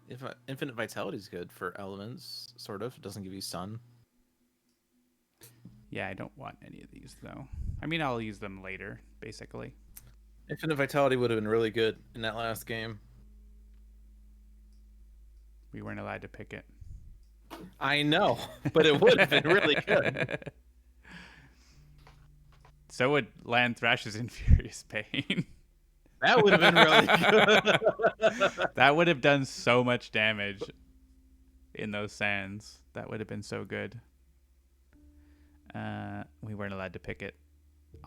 If infinite vitality is good for elements, sort of. It doesn't give you sun. Yeah, I don't want any of these though. I mean, I'll use them later, basically. Infinite vitality would have been really good in that last game. We weren't allowed to pick it. I know, but it would have been really good. So would Land Thrash's in Furious Pain. That would have been really good. That would have done so much damage in those sands. That would have been so good. We weren't allowed to pick it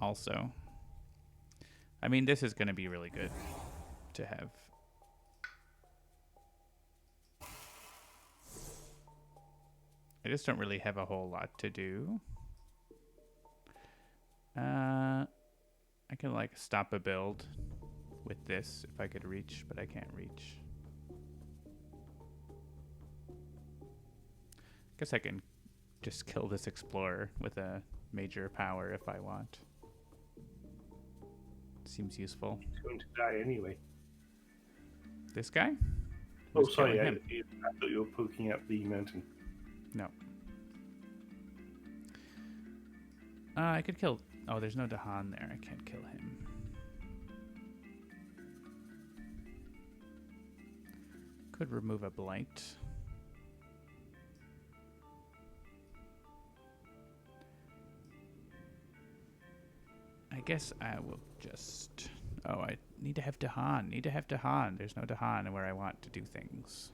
also. I mean, this is going to be really good to have. I just don't really have a whole lot to do. I can like stop a build with this if I could reach, but I can't reach. Guess I can just kill this explorer with a major power if I want. Seems useful. He's going to die anyway. This guy? Oh, Who's sorry. killing him? I thought you were poking up the mountain. No. I could kill... Oh, there's no Dahan there. I can't kill him. Could remove a blight. I guess I will just... Oh, I need to have Dahan. There's no Dahan where I want to do things.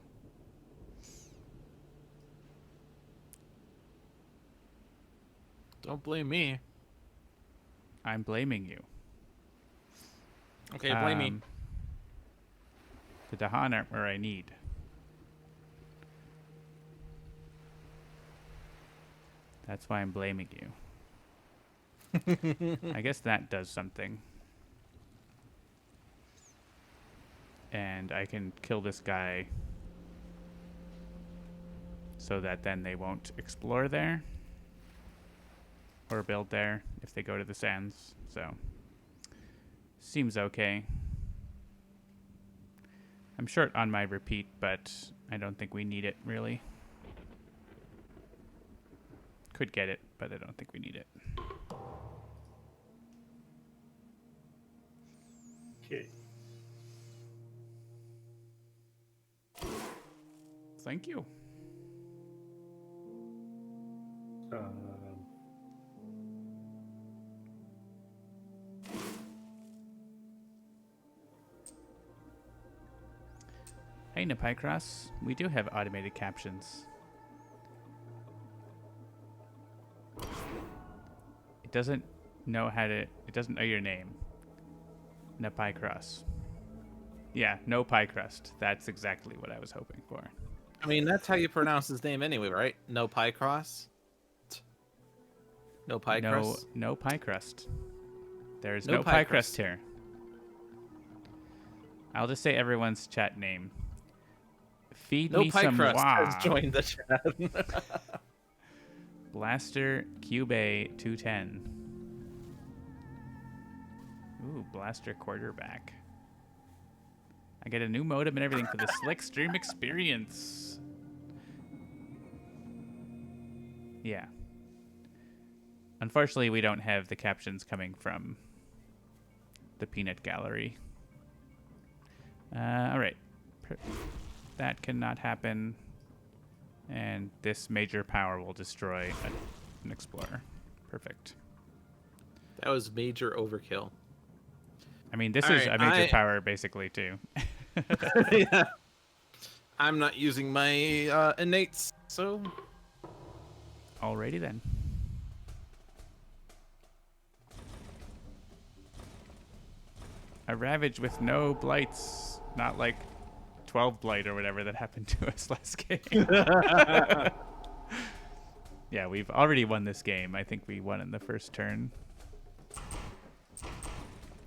Don't blame me. I'm blaming you. Okay, blame me. The Dahan aren't where I need. That's why I'm blaming you. I guess that does something. And I can kill this guy so that then they won't explore there or build there if they go to the sands. So, seems okay. I'm short on my repeat, but I don't think we need it, really. Could get it, but I don't think we need it. Okay. Thank you. Hey, Nepicross, we do have automated captions. It doesn't know how to... It doesn't know your name. Nepicross. Yeah, no pie crust. That's exactly what I was hoping for. I mean, that's how you pronounce his name anyway, right? No pie cross? No pie crust? No pie crust. There's No no pie pie crust. crust here. I'll just say everyone's chat name. Feed No me pie some crust wow. has joined the chat. Blaster Cube 210. Ooh, Blaster quarterback. I get a new modem and everything for the slick stream experience. Yeah. Unfortunately, we don't have the captions coming from the peanut gallery. All right. That cannot happen. And this major power will destroy an explorer. Perfect. That was major overkill. I mean, this All is right, a major power, basically, too. Yeah. I'm not using my innates, so... Alrighty, then. A Ravage with no blights. Not like 12 blight or whatever that happened to us last game. Yeah, we've already won this game. I think we won in the first turn.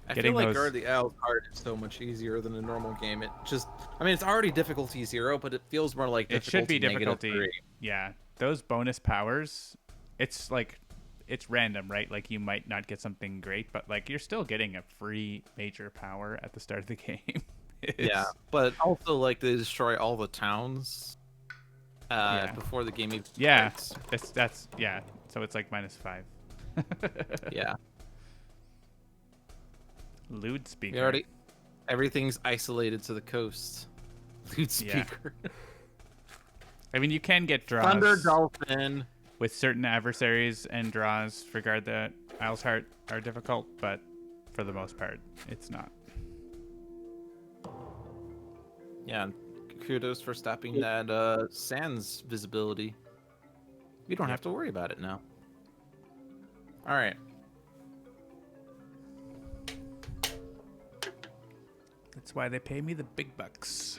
I Getting feel like those- Guard the Owl's card is so much easier than a normal game. It just... I mean, it's already difficulty 0, but it feels more like It should be difficulty difficulty. Yeah, those bonus powers, it's like, it's random, right? Like, you might not get something great, but like, you're still getting a free major power at the start of the game. Yeah, but also like they destroy all the towns Yeah. before the game even Yeah, starts. that's yeah. So it's like -5. Yeah. Lewd speaker. We already... Everything's isolated to the coast. Lewd speaker. I mean, you can get draws LewdDolphin. with certain adversaries, and draws for Guard the Owl's Heart are difficult, but for the most part, it's not. Yeah, and kudos for stopping that Sans visibility. You don't have to worry about it now. Alright. That's why they pay me the big bucks.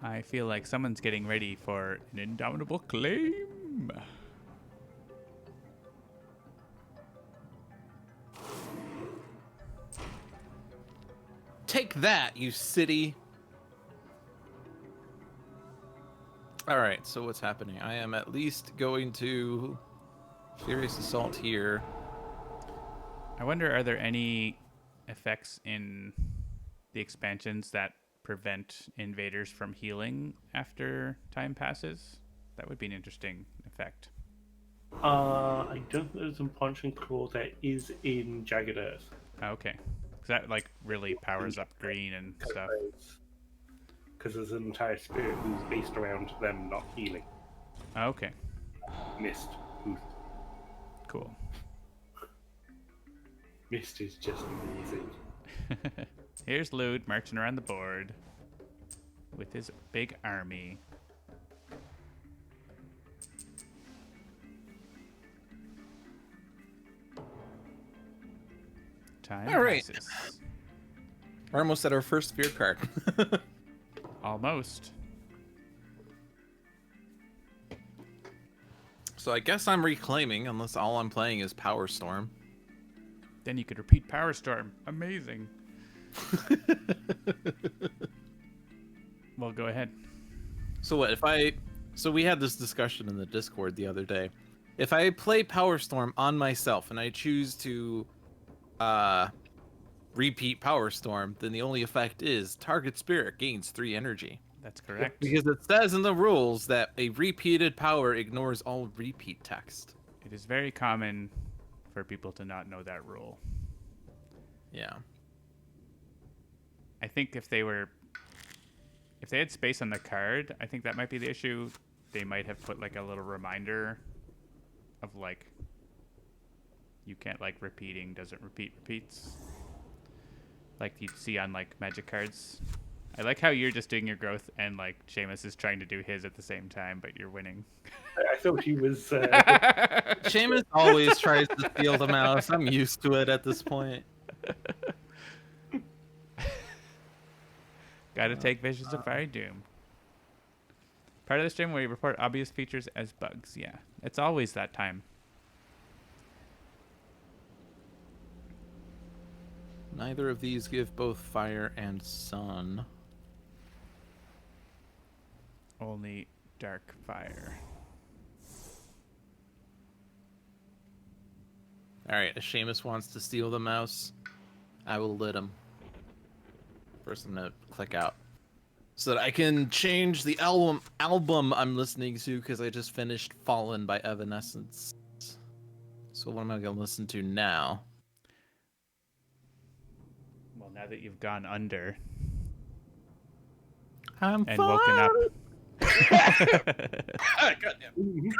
I feel like someone's getting ready for an indomitable claim. Take that, you city! Alright, so what's happening? I am at least going to Furious Assault here. I wonder, are there any effects in the expansions that prevent invaders from healing after time passes? That would be an interesting effect. I don't know there's a punching claw that is in Jagged Earth. Okay. Because that, like, really powers up green and stuff. Because there's an entire spirit who's based around them not healing. Okay. Mist. Who... Cool. Mist is just amazing. Here's Lewd marching around the board with his big army. Time All right. passes. We're almost at our first fear card. Almost. So I guess I'm reclaiming, unless all I'm playing is Power Storm. Then you could repeat Power Storm. Amazing. Well, go ahead. So what if I? So we had this discussion in the Discord the other day. If I play Power Storm on myself and I choose to repeat Power Storm, then the only effect is target spirit gains 3 energy. That's correct. Because it says in the rules that a repeated power ignores all repeat text. It is very common for people to not know that rule. Yeah. I think if they had space on the card, I think that might be the issue. They might have put like a little reminder of like, you can't like repeating doesn't repeats. Like you'd see on like Magic cards. I like how you're just doing your growth and like Seamus is trying to do his at the same time, but you're winning. I thought he was. Seamus always tries to steal the mouse. I'm used to it at this point. Gotta take Visions of Fiery Doom. Part of the stream where you report obvious features as bugs. Yeah, it's always that time. Neither of these give both fire and sun. Only dark fire. Alright, if Seamus wants to steal the mouse, I will let him. First I'm gonna click out. So that I can change the album I'm listening to, because I just finished Fallen by Evanescence. So what am I gonna listen to now? Well, now that you've gone under I'm and woken up. Goddamn.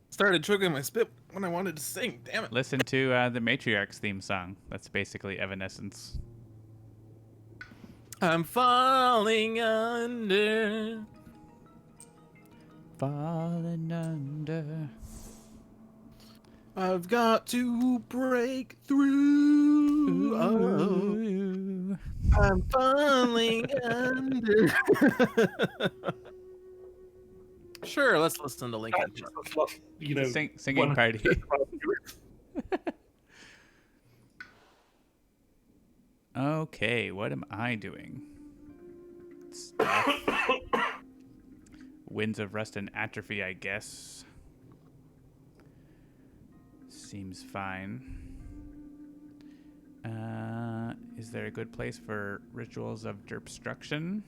Started triggering my spit when I wanted to sing. Damn it. Listen to the Matriarch's theme song. That's basically Evanescence. I'm falling under. Falling under. I've got to break through. Ooh. I'm falling under. Sure, let's listen to Linkin Park. You know, Singing party. Okay, what am I doing? Stuff. Winds of Rust and Atrophy, I guess. Seems fine. Is there a good place for Rituals of Derpstruction?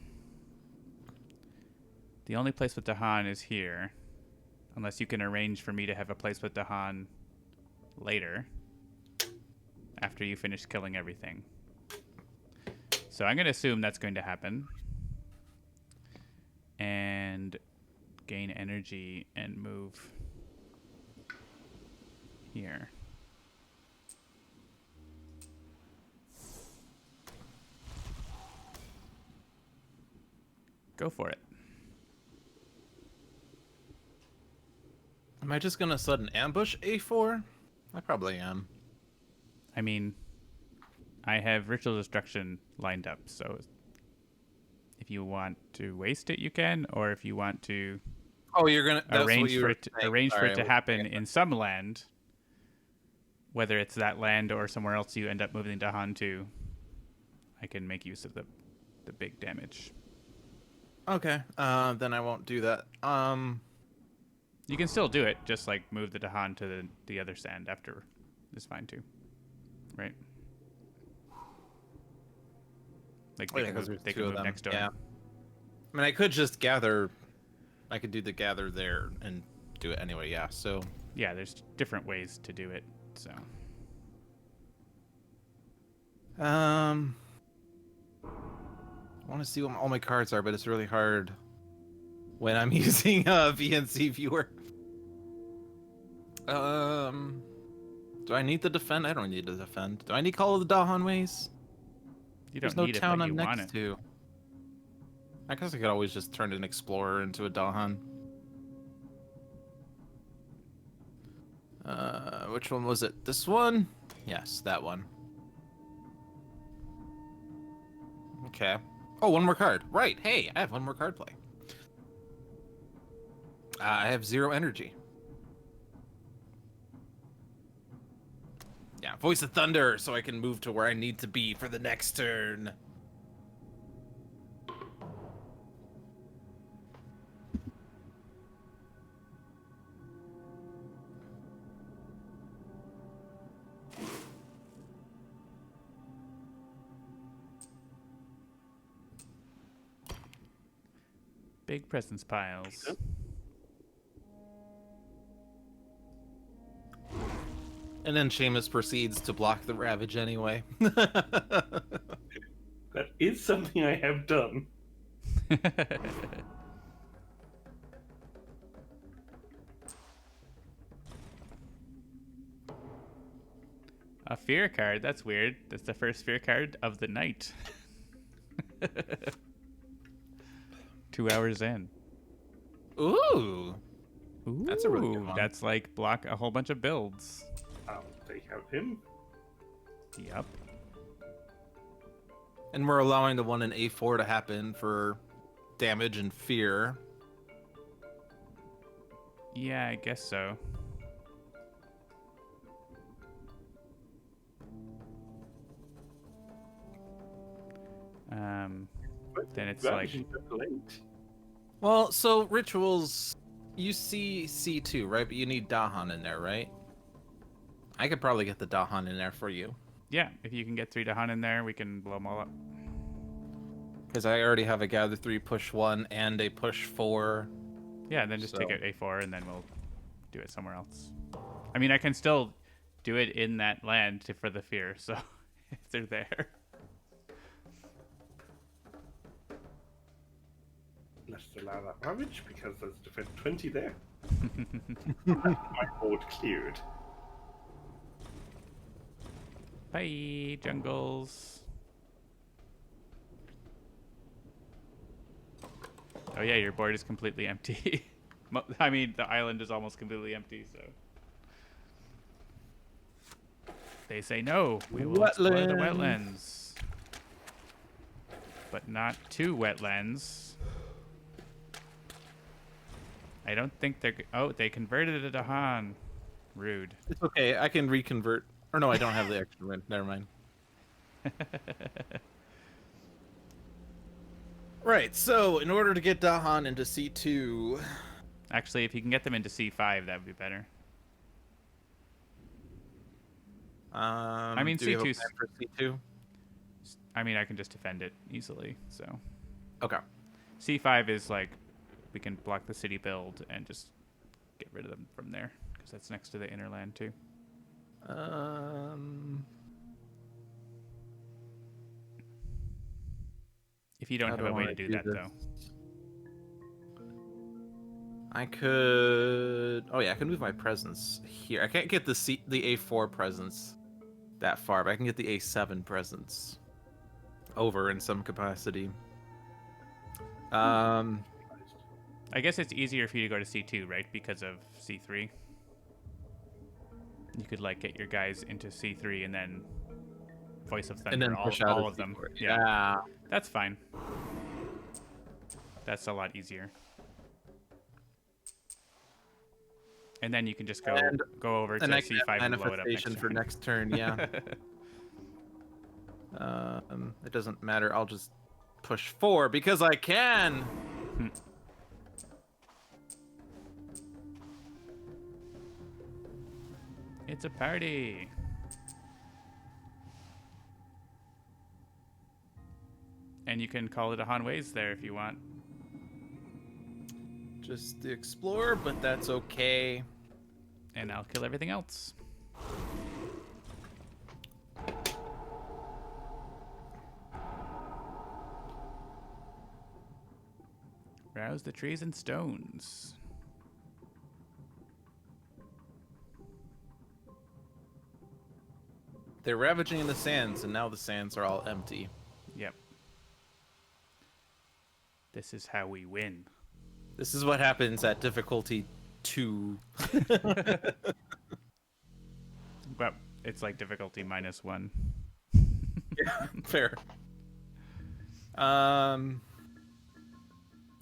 The only place with Dahan is here. Unless you can arrange for me to have a place with Dahan later. After you finish killing everything. So I'm going to assume that's going to happen. And gain energy and move here. Go for it. Am I just gonna sudden ambush A4? I probably am. I mean, I have Ritual Destruction lined up, so if you want to waste it, you can, or if you want to Oh, you're gonna arrange for it to happen in some land, whether it's that land or somewhere else you end up moving Dahan to, I can make use of the big damage. Okay, then I won't do that. You can still do it, just like move the Dahan to the other sand after is fine too. Right? Like they can move next door. Yeah. I mean, I could just gather. I could do the gather there and do it anyway. Yeah. So. Yeah, there's different ways to do it. So. I want to see what all my cards are, but it's really hard when I'm using a VNC viewer. Do I need to defend? I don't need to defend. Do I need Call of the Dahan Ways? You There's don't no need town it, but I'm you want next it. to. I guess I could always just turn an Explorer into a Dahan. Which one was it? This one? Yes, that one. Okay. Oh, one more card. Right. Hey, I have one more card play. I have 0 energy. Yeah, Voice of Thunder, so I can move to where I need to be for the next turn. Big presents piles. And then Seamus proceeds to block the Ravage anyway. That is something I have done. A fear card. That's weird. That's the first fear card of the night. 2 hours in. Ooh. Ooh, That's a really good one. That's like block a whole bunch of builds. I'll take out him. Yup. And we're allowing the one in A4 to happen for damage and fear. Yeah, I guess so. Then it's like... Well, so rituals, you see C2, right? But you need Dahan in there, right? I could probably get the Dahan in there for you. Yeah, if you can get 3 Dahan in there, we can blow them all up. Because I already have a Gather 3, Push 1, and a Push 4. Yeah, then just take So- out A4 and then we'll do it somewhere else. I mean, I can still do it in that land for the fear, so if they're there. Let's allow that ravage because there's defense 20 there. My board cleared. Bye, jungles. Oh yeah, your board is completely empty. I mean, the island is almost completely empty, so... They say no, we will explore the wetlands. But not 2 wetlands. I don't think they're... Oh, they converted it to Han. Rude. It's okay, I can reconvert. Or no, I don't have the extra win. Never mind. Right, so in order to get Dahan into C2... Actually, if you can get them into C5, that would be better. I mean, do we have a C2's... plan for C2? I mean, I can just defend it easily, so... Okay. C5 is like, we can block the city build and just get rid of them from there, because that's next to the inner land, too. If you don't How have do a way I to do do that, this? though. I could... Oh yeah, I can move my presence here. I can't get the A4 presence that far, but I can get the A7 presence over in some capacity. I guess it's easier for you to go to C2, right? Because of C3. You could, like, get your guys into C3 and then Voice of Thunder, And then push out all of them. Yeah. That's fine. That's a lot easier. And then you can just go over to And I can C5 have and blow it up next manifestation for turn. next turn, yeah. It doesn't matter. I'll just push 4 because I can. It's a party. And you can call it a Han Ways there if you want. Just the Explorer, but that's okay. And I'll kill everything else. Rouse the trees and stones. They're ravaging in the sands, and now the sands are all empty. Yep. This is how we win. This is what happens at difficulty 2. Well, it's like difficulty -1. Yeah, fair.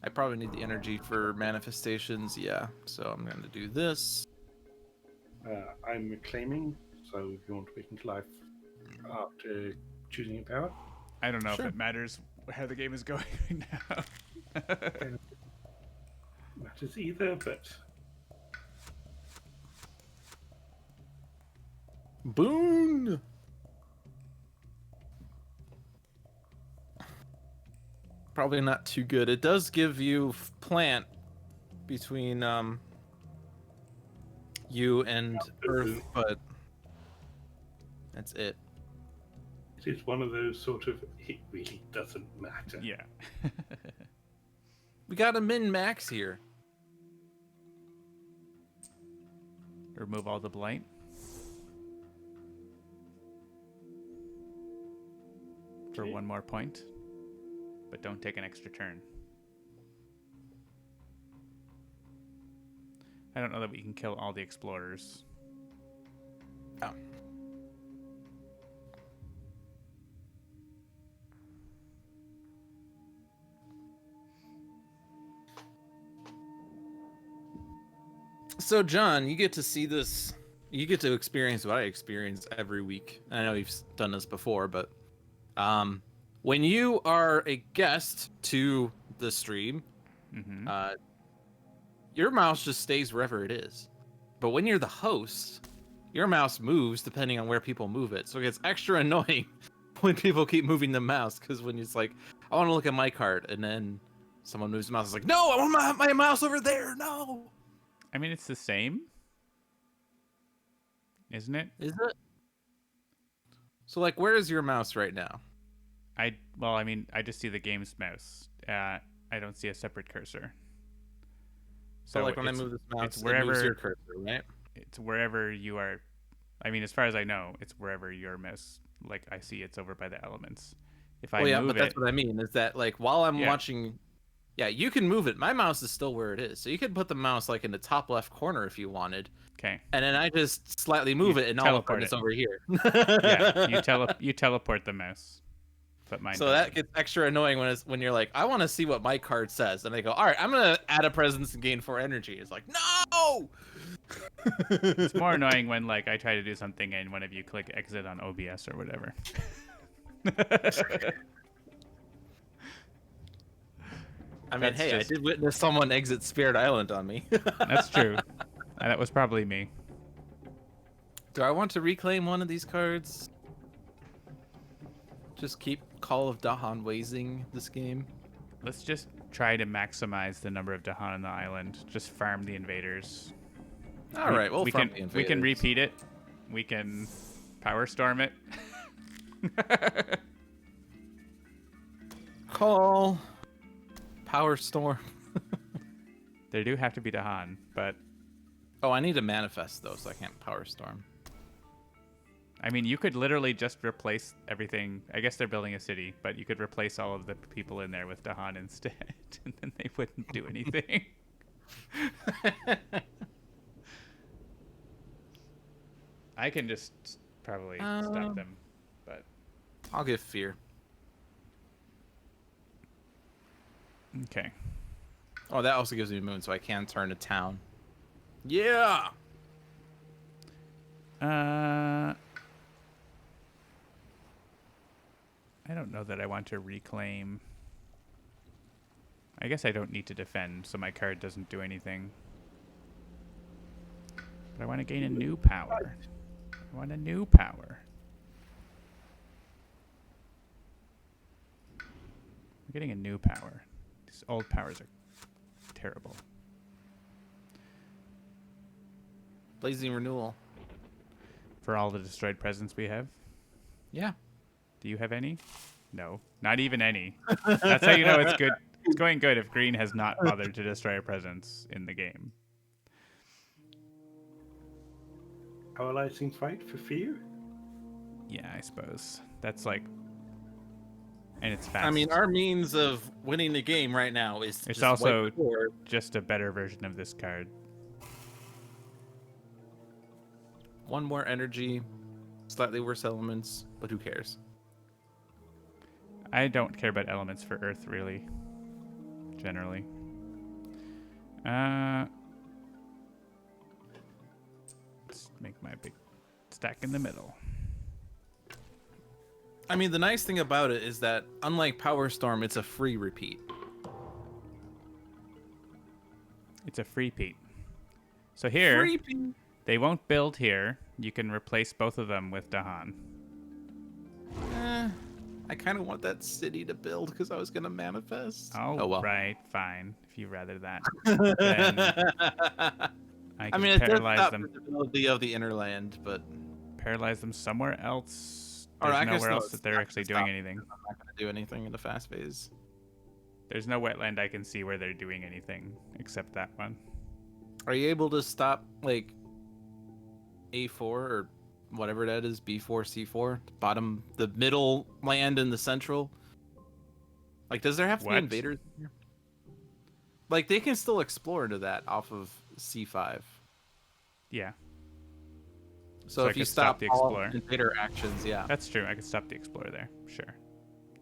I probably need the energy for manifestations, yeah. So I'm going to do this. I'm reclaiming, so if you want to wait until life after choosing a power. I don't know Sure. if it matters how the game is going right now. Matters either, but Boon! Probably not too good. It does give you plant between you and Earth, but that's it. it is one of those sort of, it really doesn't matter. Yeah. We got a min-max here. Remove all the blight. For Okay. 1 more point. But don't take an extra turn. I don't know that we can kill all the explorers. Oh. So, John, you get to see this. You get to experience what I experience every week. I know you've done this before, but when you are a guest to the stream, Mm-hmm. your mouse just stays wherever it is. But when you're the host, your mouse moves depending on where people move it. So it gets extra annoying when people keep moving the mouse, because when it's like, I want to look at my card, and then someone moves the mouse, it's like, no, I want my mouse over there. No. I mean, it's the same. Isn't it? Is it? So, like, where is your mouse right now? I just see the game's mouse. I don't see a separate cursor. So, like, when I move this mouse, it's wherever it moves your cursor, right? It's wherever you are. I mean, as far as I know, it's wherever your mouse. Like I see, it's over by the elements. If I yeah, move but that's what I mean. Is that like while I'm watching? Yeah, you can move it. My mouse is still where it is, so you could put the mouse like in the top left corner if you wanted. Okay. And then I just slightly move it, and all of a sudden it's over here. Yeah, you teleport the mouse. But mine so doesn't. that gets extra annoying when you're like, I want to see what my card says, and they go, all right, I'm gonna add a presence and gain 4 energy. It's like, no. It's more annoying when like I try to do something and one of you click exit on OBS or whatever. I mean, hey, I did witness someone exit Spirit Island on me. That's true. That was probably me. Do I want to reclaim one of these cards? Just keep Call of Dahan wazing this game. Let's just try to maximize the number of Dahan on the island. Just farm the invaders. All right, we'll farm can, the invaders. We can repeat it. We can power storm it. Call Power Storm. There do have to be Dahan, but oh, I need to manifest though, so I can't Power Storm. I mean, you could literally just replace everything. I guess they're building a city, but you could replace all of the people in there with Dahan instead, and then they wouldn't do anything. I can just probably stop them, but I'll give Fear. Okay. Oh, that also gives me Moon, so I can turn a town. Yeah. I don't know that I want to reclaim. I guess I don't need to defend, so my card doesn't do anything. But I want to gain a new power. I want a new power. I'm getting a new power. These old powers are terrible. Blazing Renewal. For all the destroyed presents we have? Yeah. Do you have any? No. Not even any. That's how you know it's good. It's going good if green has not bothered to destroy a presence in the game. Paralyzing fight for fear? Yeah, I suppose. That's like... And it's fast. I mean, our means of winning the game right now is It's just also wipe the board. just a better version of this card. 1 more energy, slightly worse elements, but who cares? I don't care about elements for Earth, really. generally. Let's make my big stack in the middle. I mean, the nice thing about it is that, unlike Power Storm, it's a free repeat. It's a free peat. So here, Free peat. they won't build here. You can replace both of them with Dahan. I kind of want that city to build because I was going to manifest. Oh, well. Right, fine. If you rather that, then I can mean, it does paralyze stop them. visibility of the inner land, but Paralyze them somewhere else. Or There's I guess nowhere no, else it's that they're not actually gonna doing stop. anything. I'm not going to do anything in the fast phase. There's no wetland I can see where they're doing anything except that one. Are you able to stop, like, A4 or whatever that is, B4, C4? Bottom, the middle land and the central? Like, does there have to be What? invaders in here? Like, they can still explore into that off of C5. Yeah, So So I if you could stop stop the all Explorer. invader actions, yeah. that's true. I could stop the Explorer there. Sure.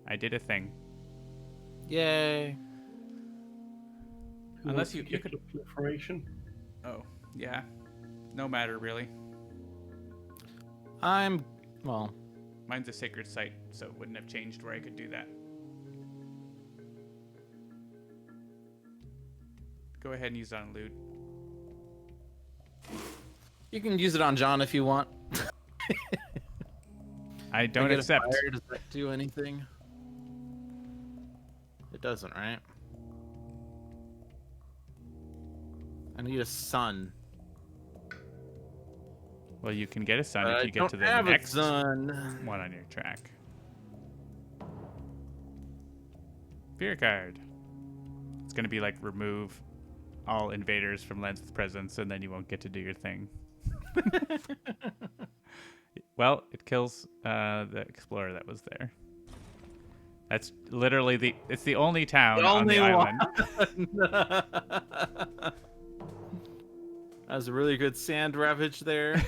I did a thing. Yay. Who Unless wants you to get could- the proliferation. Oh, yeah. No matter, really. Well, Mine's a sacred site, so it wouldn't have changed where I could do that. Go ahead and use it on Lewd. you can use it on John if you want. I don't Get a accept. fire, does that do anything? It doesn't, right? I need a sun. Well, you can get a sun But if I you get don't to the have next a sun. one on your track. Fear card. It's going to be like remove all invaders from Lens with Presence, and then you won't get to do your thing. Well, it kills the Explorer that was there. That's literally it's the only town on the island. That was a really good sand ravage there.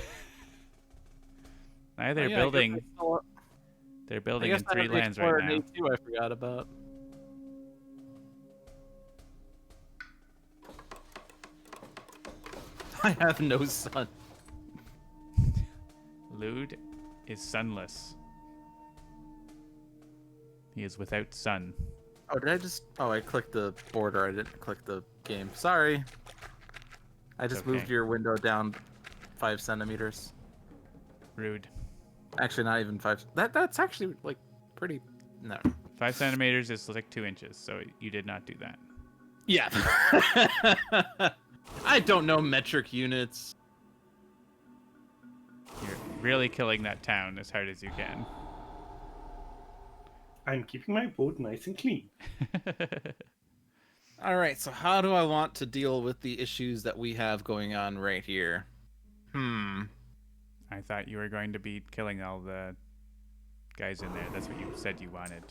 Now they're Oh, yeah, building. They're I building guess in I 3 have the lands right Explorer now. A2 I forgot about. I have no sun. Lewd is sunless. He is without sun. Oh, did I just... Oh, I clicked the border. I didn't click the game. Sorry. I just Okay. moved your window down 5 centimeters. Rude. Actually, not even 5. That's actually, like, pretty... No. 5 centimeters is like 2 inches, so you did not do that. Yeah. I don't know metric units. You're really killing that town as hard as you can. I'm keeping my board nice and clean. All right, so how do I want to deal with the issues that we have going on right here? I thought you were going to be killing all the guys in there. That's what you said you wanted.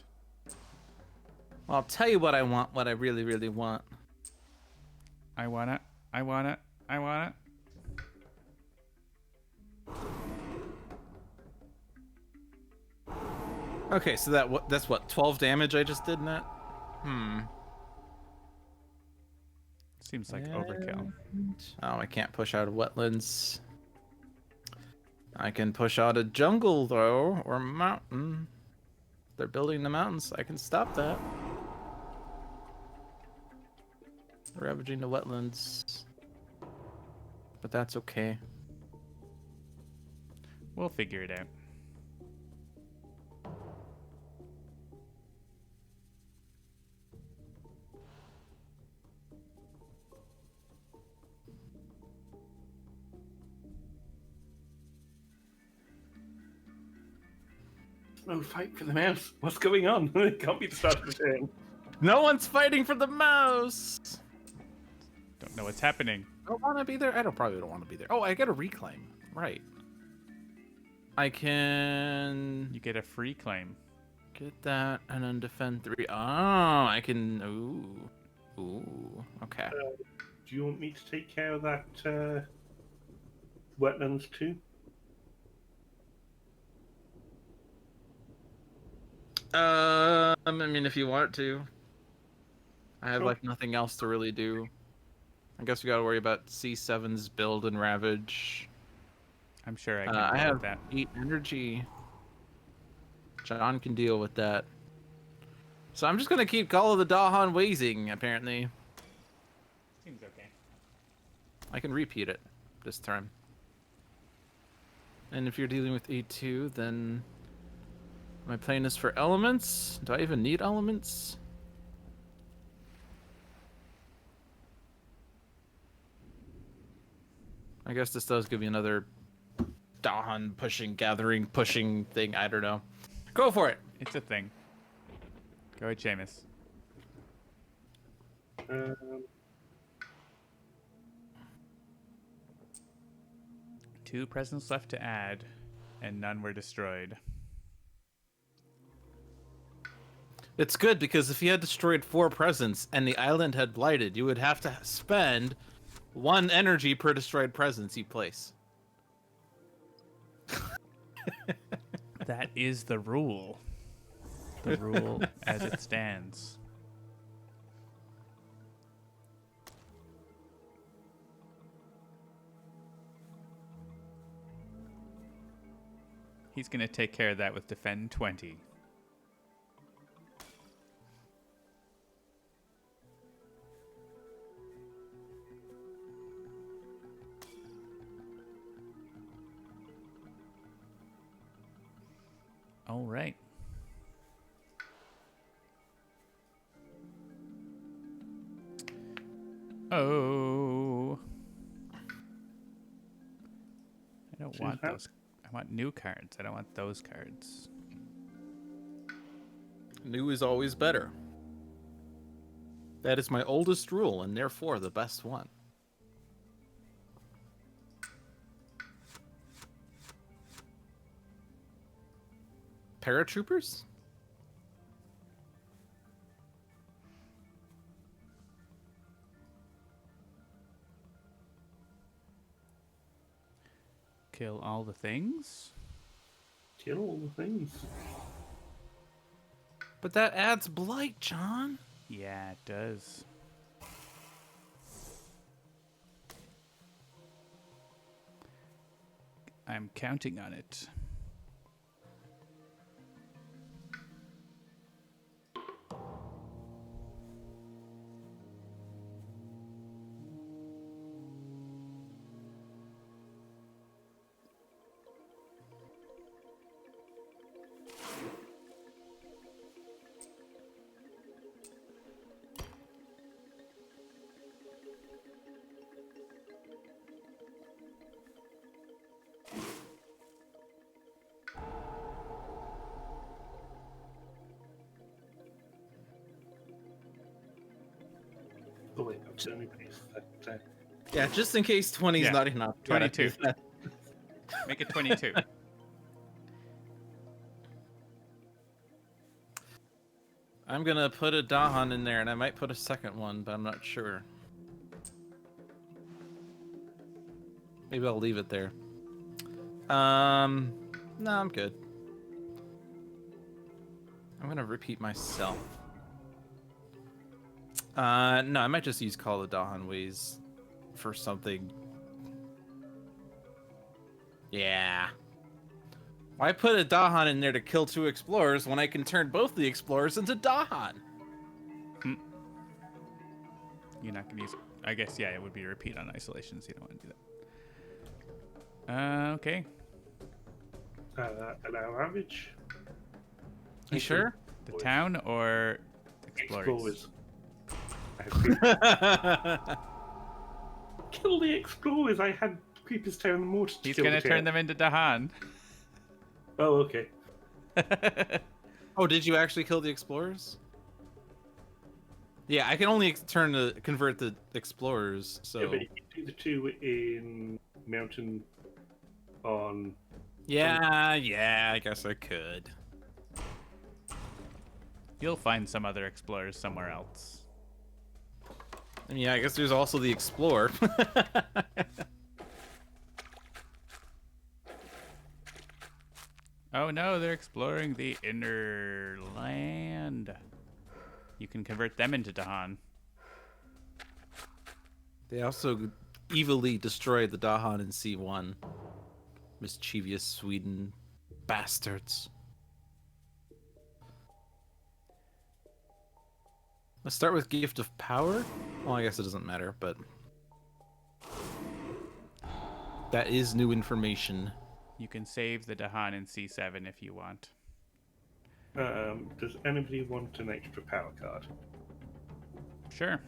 Well, I'll tell you what I want, what I really, really want. I want it. I want it. I want it. Okay, so that's what, 12 damage I just did in that? Seems like overkill. Oh, I can't push out of wetlands. I can push out a jungle, though, or mountain. They're building the mountains. I can stop that. Ravaging the wetlands. But that's okay. We'll figure it out. Oh, fight for the mouse. What's going on? It can't be the start of the turn. No one's fighting for the mouse! Don't know what's happening. I don't want to be there. Probably don't want to be there. Oh, I get a reclaim. Right. I can You get a free claim. get that and then defend 3. Oh, I can. Ooh. Okay. Do you want me to take care of that wetlands too? I mean, if you want to. I have like nothing else to really do. I guess we gotta worry about C7's build and ravage. I'm sure I can I deal have with that. 8 energy. John can deal with that. So I'm just gonna keep Call of the Dahan wheezing, apparently. Seems okay. I can repeat it this turn. And if you're dealing with A2, then my plan is for elements. Do I even need elements? I guess this does give me another Dahan pushing, gathering, pushing thing. I don't know. Go for it. It's a thing. Go ahead, Seamus. Two presents left to add, and none were destroyed. It's good because if you had destroyed 4 presents and the island had blighted, you would have to spend 1 energy per destroyed presence you place. That is the rule. The rule as it stands. He's going to take care of that with Defend 20. All right. Oh. I don't want those. I want new cards. I don't want those cards. New is always better. That is my oldest rule, and therefore the best one. Paratroopers? Kill all the things? Kill all the things. But that adds blight, John. Yeah, it does. I'm counting on it. Oh wait, I'm certainly pleased that. Yeah, just in case 20 is Yeah, not enough. 22. Make it 22. I'm gonna put a Dahan in there, and I might put a second one, but I'm not sure. Maybe I'll leave it there. No, I'm good. I'm gonna repeat myself. No, I might just use Call of Dahan Ways for something. Yeah. Why put a Dahan in there to kill 2 explorers when I can turn both the explorers into Dahan? You're not going to use... I guess, yeah, it would be a repeat on isolation, so you don't want to do that. Okay. Allow ravage. You sure? The town or explorers? Kill the explorers. I had creepers tearing them mortar. He's going to turn them into Dahan. Oh, okay. Oh, did you actually kill the explorers? Yeah, I can only convert the explorers, so... Yeah, but you can do the 2 in mountain on... Yeah, I guess I could. You'll find some other explorers somewhere else. And yeah, I guess there's also the explorer. Oh no, they're exploring the inner land. You can convert them into Dahan. They also evilly destroyed the Dahan in C1. Mischievous Sweden bastards. Let's start with Gift of Power. Well, I guess it doesn't matter, but that is new information. You can save the Dahan in C7 if you want. Does anybody want an extra power card? Sure.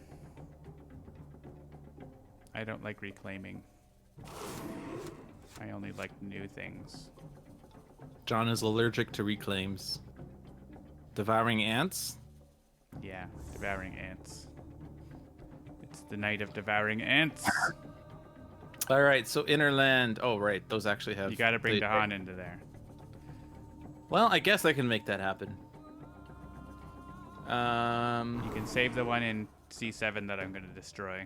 I don't like reclaiming. I only like new things. John is allergic to reclaims. Devouring Ants? Yeah, devouring ants. It's the night of devouring ants. All right, so Innerland. Oh, right, those actually have. You gotta bring Dahan into there. Well, I guess I can make that happen. You can save the one in C7 that I'm gonna destroy.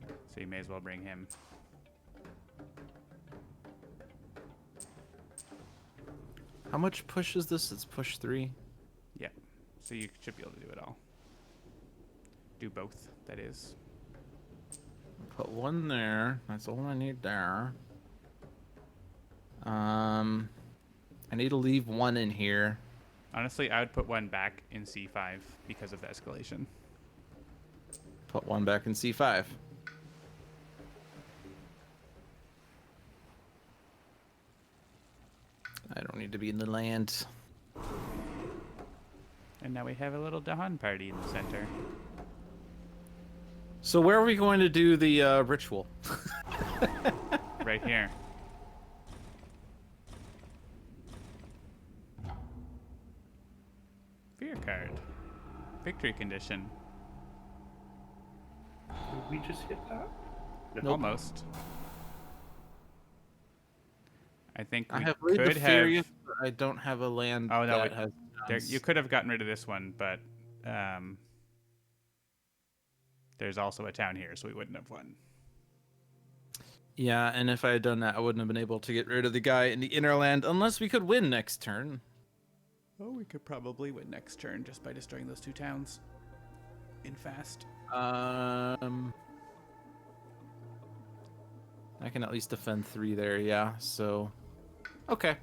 So you may as well bring him. How much push is this? It's push 3. Yeah. So you should be able to do it all. Do both, that is. Put one there. That's all I need there. I need to leave one in here. Honestly, I would put one back in C5 because of the escalation. Put one back in C5. I don't need to be in the land. And now we have a little Dahan party in the center. So where are we going to do the ritual? Right here. Fear card. Victory condition. Did we just hit that? Nope. Almost. I think we I have could Lead the Furious, have... but I don't have a land Oh, no, that has... you could have gotten rid of this one, but there's also a town here, so we wouldn't have won. Yeah, and if I had done that, I wouldn't have been able to get rid of the guy in the inner land unless we could win next turn. Oh, we could probably win next turn just by destroying those two towns in fast. I can at least defend 3 there, yeah, so... Okay.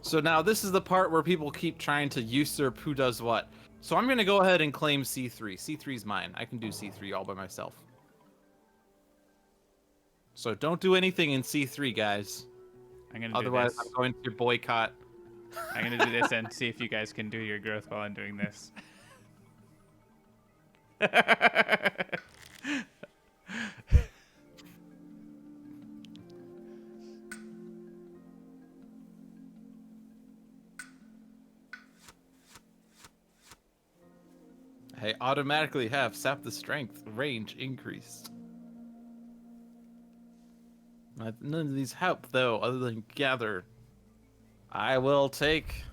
So now this is the part where people keep trying to usurp who does what. So I'm going to go ahead and claim C3. C3's mine. I can do C3 all by myself. So don't do anything in C3, guys. I'm gonna Otherwise, do this. I'm going to boycott. I'm gonna do this and see if you guys can do your growth while I'm doing this. I automatically have sap the strength range increased. None of these help though, other than gather. I will take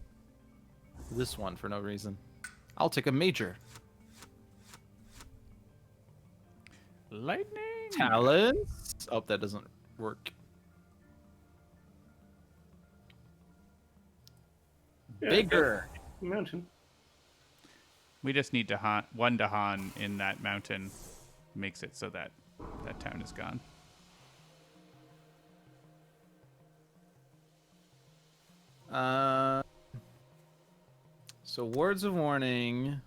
this one for no reason. I'll take a major. Lightning. Talents. Oh, that doesn't work. Yeah, Bigger. Mountain. We just need one Dahan in that mountain. Makes it so that that town is gone. So words of warning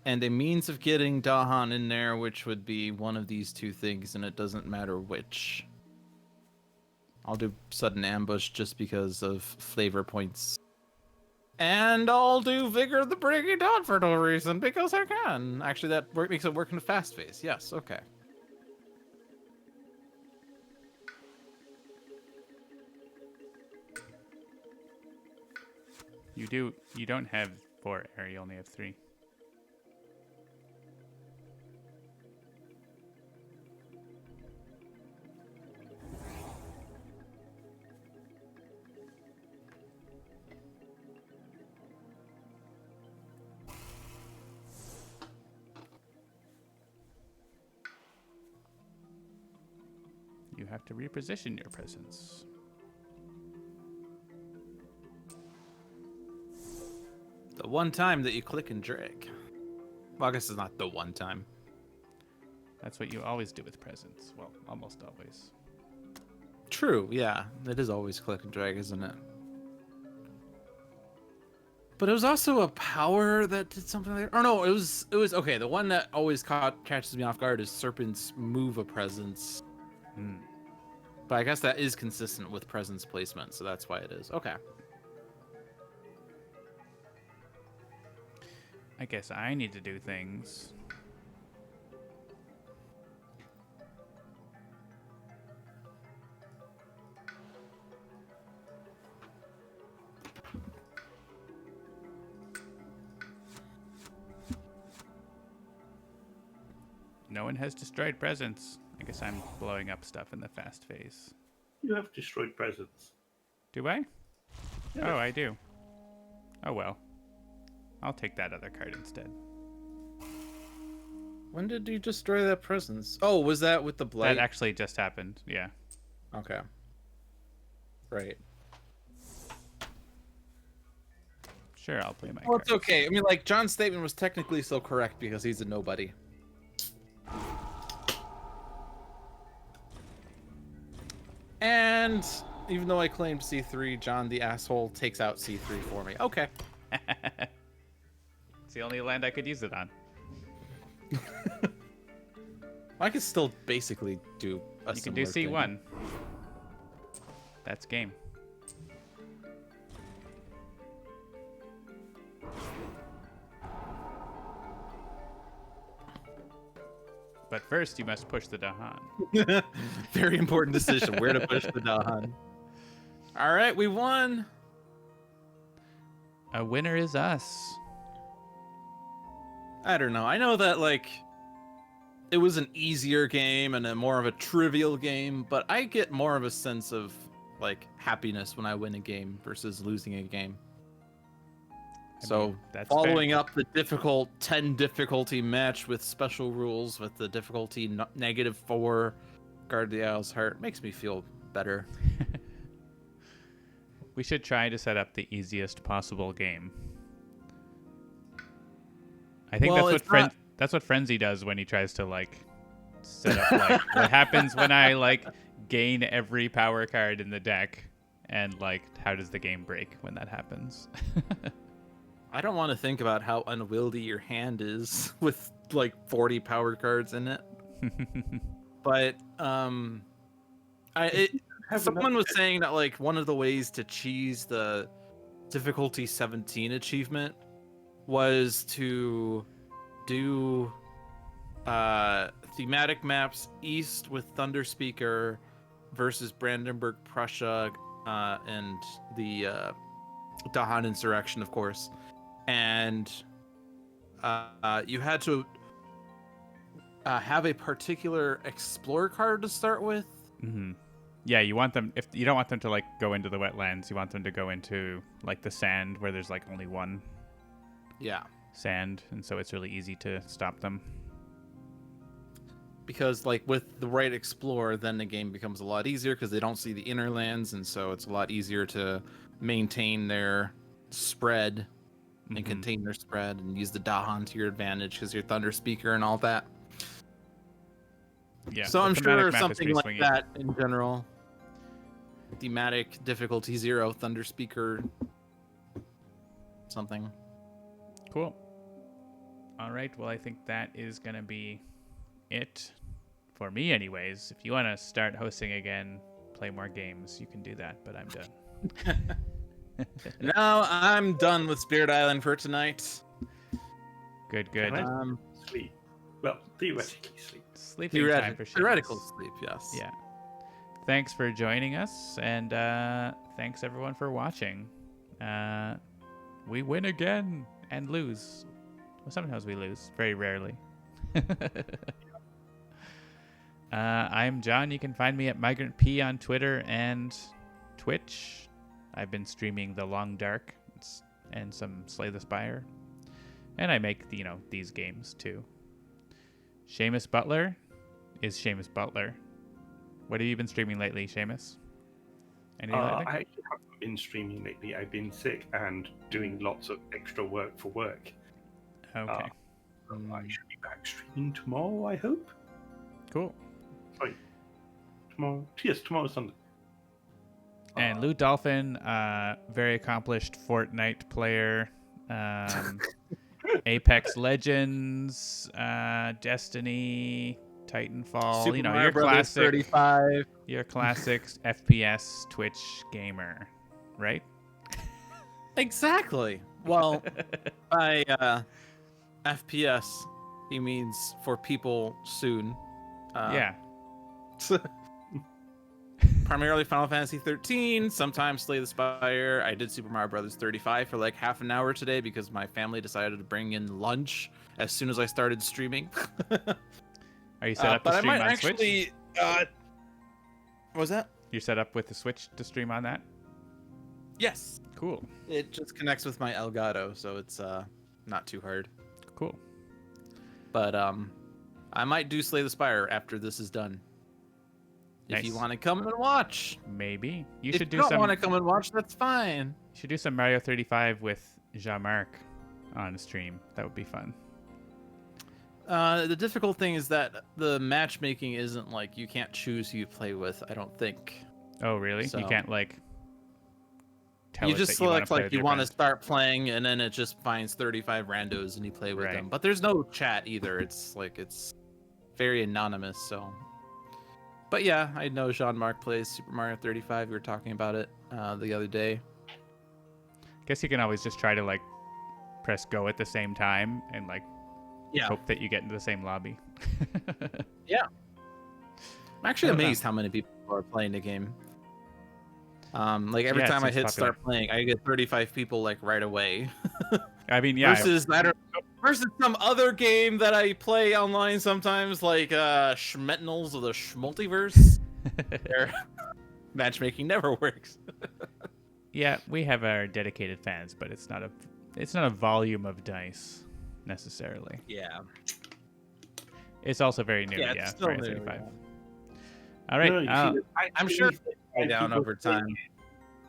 and a means of getting Dahan in there, which would be one of these two things, and it doesn't matter which. I'll do sudden ambush just because of flavor points. And I'll do Vigor the Brigade on for no reason, because I can. Actually, that makes it work in a fast phase. Yes, okay. You don't have 4 air, you only have 3. You have to reposition your presence. The one time that you click and drag. Well, I guess it's not the one time. That's what you always do with presents. Well, almost always. True, yeah. It is always click and drag, isn't it? But it was also a power that did something like that. Or no, it was okay. The one that always catches me off guard is Serpent's move a presence. Hmm. But I guess that is consistent with presence placement, so that's why it is. Okay. I guess I need to do things. No one has destroyed presents. I guess I'm blowing up stuff in the fast phase. You have destroyed presents. Do I? Yes. Oh, I do. Oh well. I'll take that other card instead. When did you destroy that presence? Oh, was that with the blight? That actually just happened. Yeah. Okay. Right. Sure, I'll play my Well, cards. it's okay. I mean, like, John's statement was technically still correct because he's a nobody. And even though I claimed C3, John the asshole takes out C3 for me. Okay. It's the only land I could use it on. I could still basically do a You can do similar C1. That's game. But first, you must push the Dahan. thing. Very important decision, where to push the Dahan. All right, we won. A winner is us. I don't know. I know that, like, it was an easier game and a more of a trivial game, but I get more of a sense of, like, happiness when I win a game versus losing a game. So, that's following fair. up the difficult 10 difficulty match with special rules with the difficulty -4 Guard the Isle's Heart makes me feel better. We should try to set up the easiest possible game. I think Well, that's what Frenzy does when he tries to like set up like what happens when I like gain every power card in the deck, and like how does the game break when that happens? I don't want to think about how unwieldy your hand is with like 40 power cards in it. But someone was saying that like one of the ways to cheese the difficulty 17 achievement was to do thematic maps east with Thunder Speaker versus Brandenburg Prussia and the Dahan insurrection, of course. And you had to have a particular explore card to start with. Mm-hmm. Yeah, you want them, if you don't want them to like go into the wetlands, you want them to go into like the sand where there's like only one sand, and so it's really easy to stop them. Because like with the right explore, then the game becomes a lot easier because they don't see the inner lands, and so it's a lot easier to maintain their spread and contain their spread and use the Dahan to your advantage because you're Thunder Speaker and all that. Yeah. So I'm thematic sure map is something pretty like swingy. that in general. Thematic difficulty 0, Thunder Speaker, something. Cool. All right. Well, I think that is going to be it for me anyways. If you want to start hosting again, play more games, you can do that, but I'm done. Now I'm done with Spirit Island for tonight. Good. Can I sleep? Well, theoretically sleep. Sleeping time for Theoretical Seamus. sleep, yes. Yeah. Thanks for joining us, and thanks everyone for watching. We win again and lose. Well, sometimes we lose, very rarely. I'm John. You can find me at MigrantP on Twitter and Twitch. I've been streaming The Long Dark and some Slay the Spire, and I make these games too. SeamusButler is SeamusButler. What have you been streaming lately, Seamus? Anything lately? I actually haven't been streaming lately. I've been sick and doing lots of extra work for work. Okay. I should be back streaming tomorrow, I hope. Cool. Sorry. Tomorrow. Yes, tomorrow's Sunday. And LewdDolphin, very accomplished Fortnite player. Apex Legends, Destiny, Titanfall. Super You know, Mario your Brothers classic, 35. your classic FPS Twitch gamer, right? Exactly. Well, by FPS, he means for people soon. Yeah. Primarily Final Fantasy 13, sometimes Slay the Spire. I did Super Mario Brothers 35 for like half an hour today because my family decided to bring in lunch as soon as I started streaming. Are you set up to but I stream might on actually. Switch? What was that? You're set up with the Switch to stream on that? Yes. Cool. It just connects with my Elgato, so it's not too hard. Cool. But I might do Slay the Spire after this is done. If you Nice. want to come and watch. Maybe. You If should do you don't some want to come and watch, that's fine. You should do some Mario 35 with Jean-Marc on stream. That would be fun. The difficult thing is that the matchmaking isn't like you can't choose who you play with, I don't think. Oh, really? So- You can't like tell You it just that you wanna select play like with you your want to friend. start playing and then it just finds 35 randos and you play with Right. them. But there's no chat either. It's very anonymous, so. But yeah, I know Jean-Marc plays Super Mario 35. We were talking about it the other day. Guess you can always just try to like press go at the same time and like Yeah. hope that you get into the same lobby. I'm actually I don't know. amazed how many people are playing the game. Like every Yeah, it time I seems hit popular. start playing, I get 35 people like right away. I mean, yeah. Versus some other game that I play online sometimes, like Schmetnels of the Schmultiverse. Their matchmaking never works. Yeah, we have our dedicated fans, but it's not a volume of dice necessarily. Yeah. It's also very new, Yeah, yeah. it's still Mario new, 35. yeah. All right. No, you see, I'm sure it'll go down over time.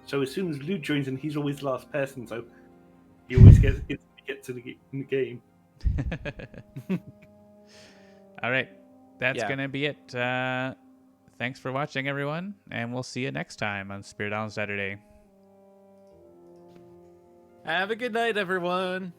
So as soon as Lou joins in, he's always the last person, so he always gets to the game. All right. That's Yeah. going to be it. Thanks for watching, everyone, and we'll see you next time on Spirit Island Saturday. Have a good night, everyone.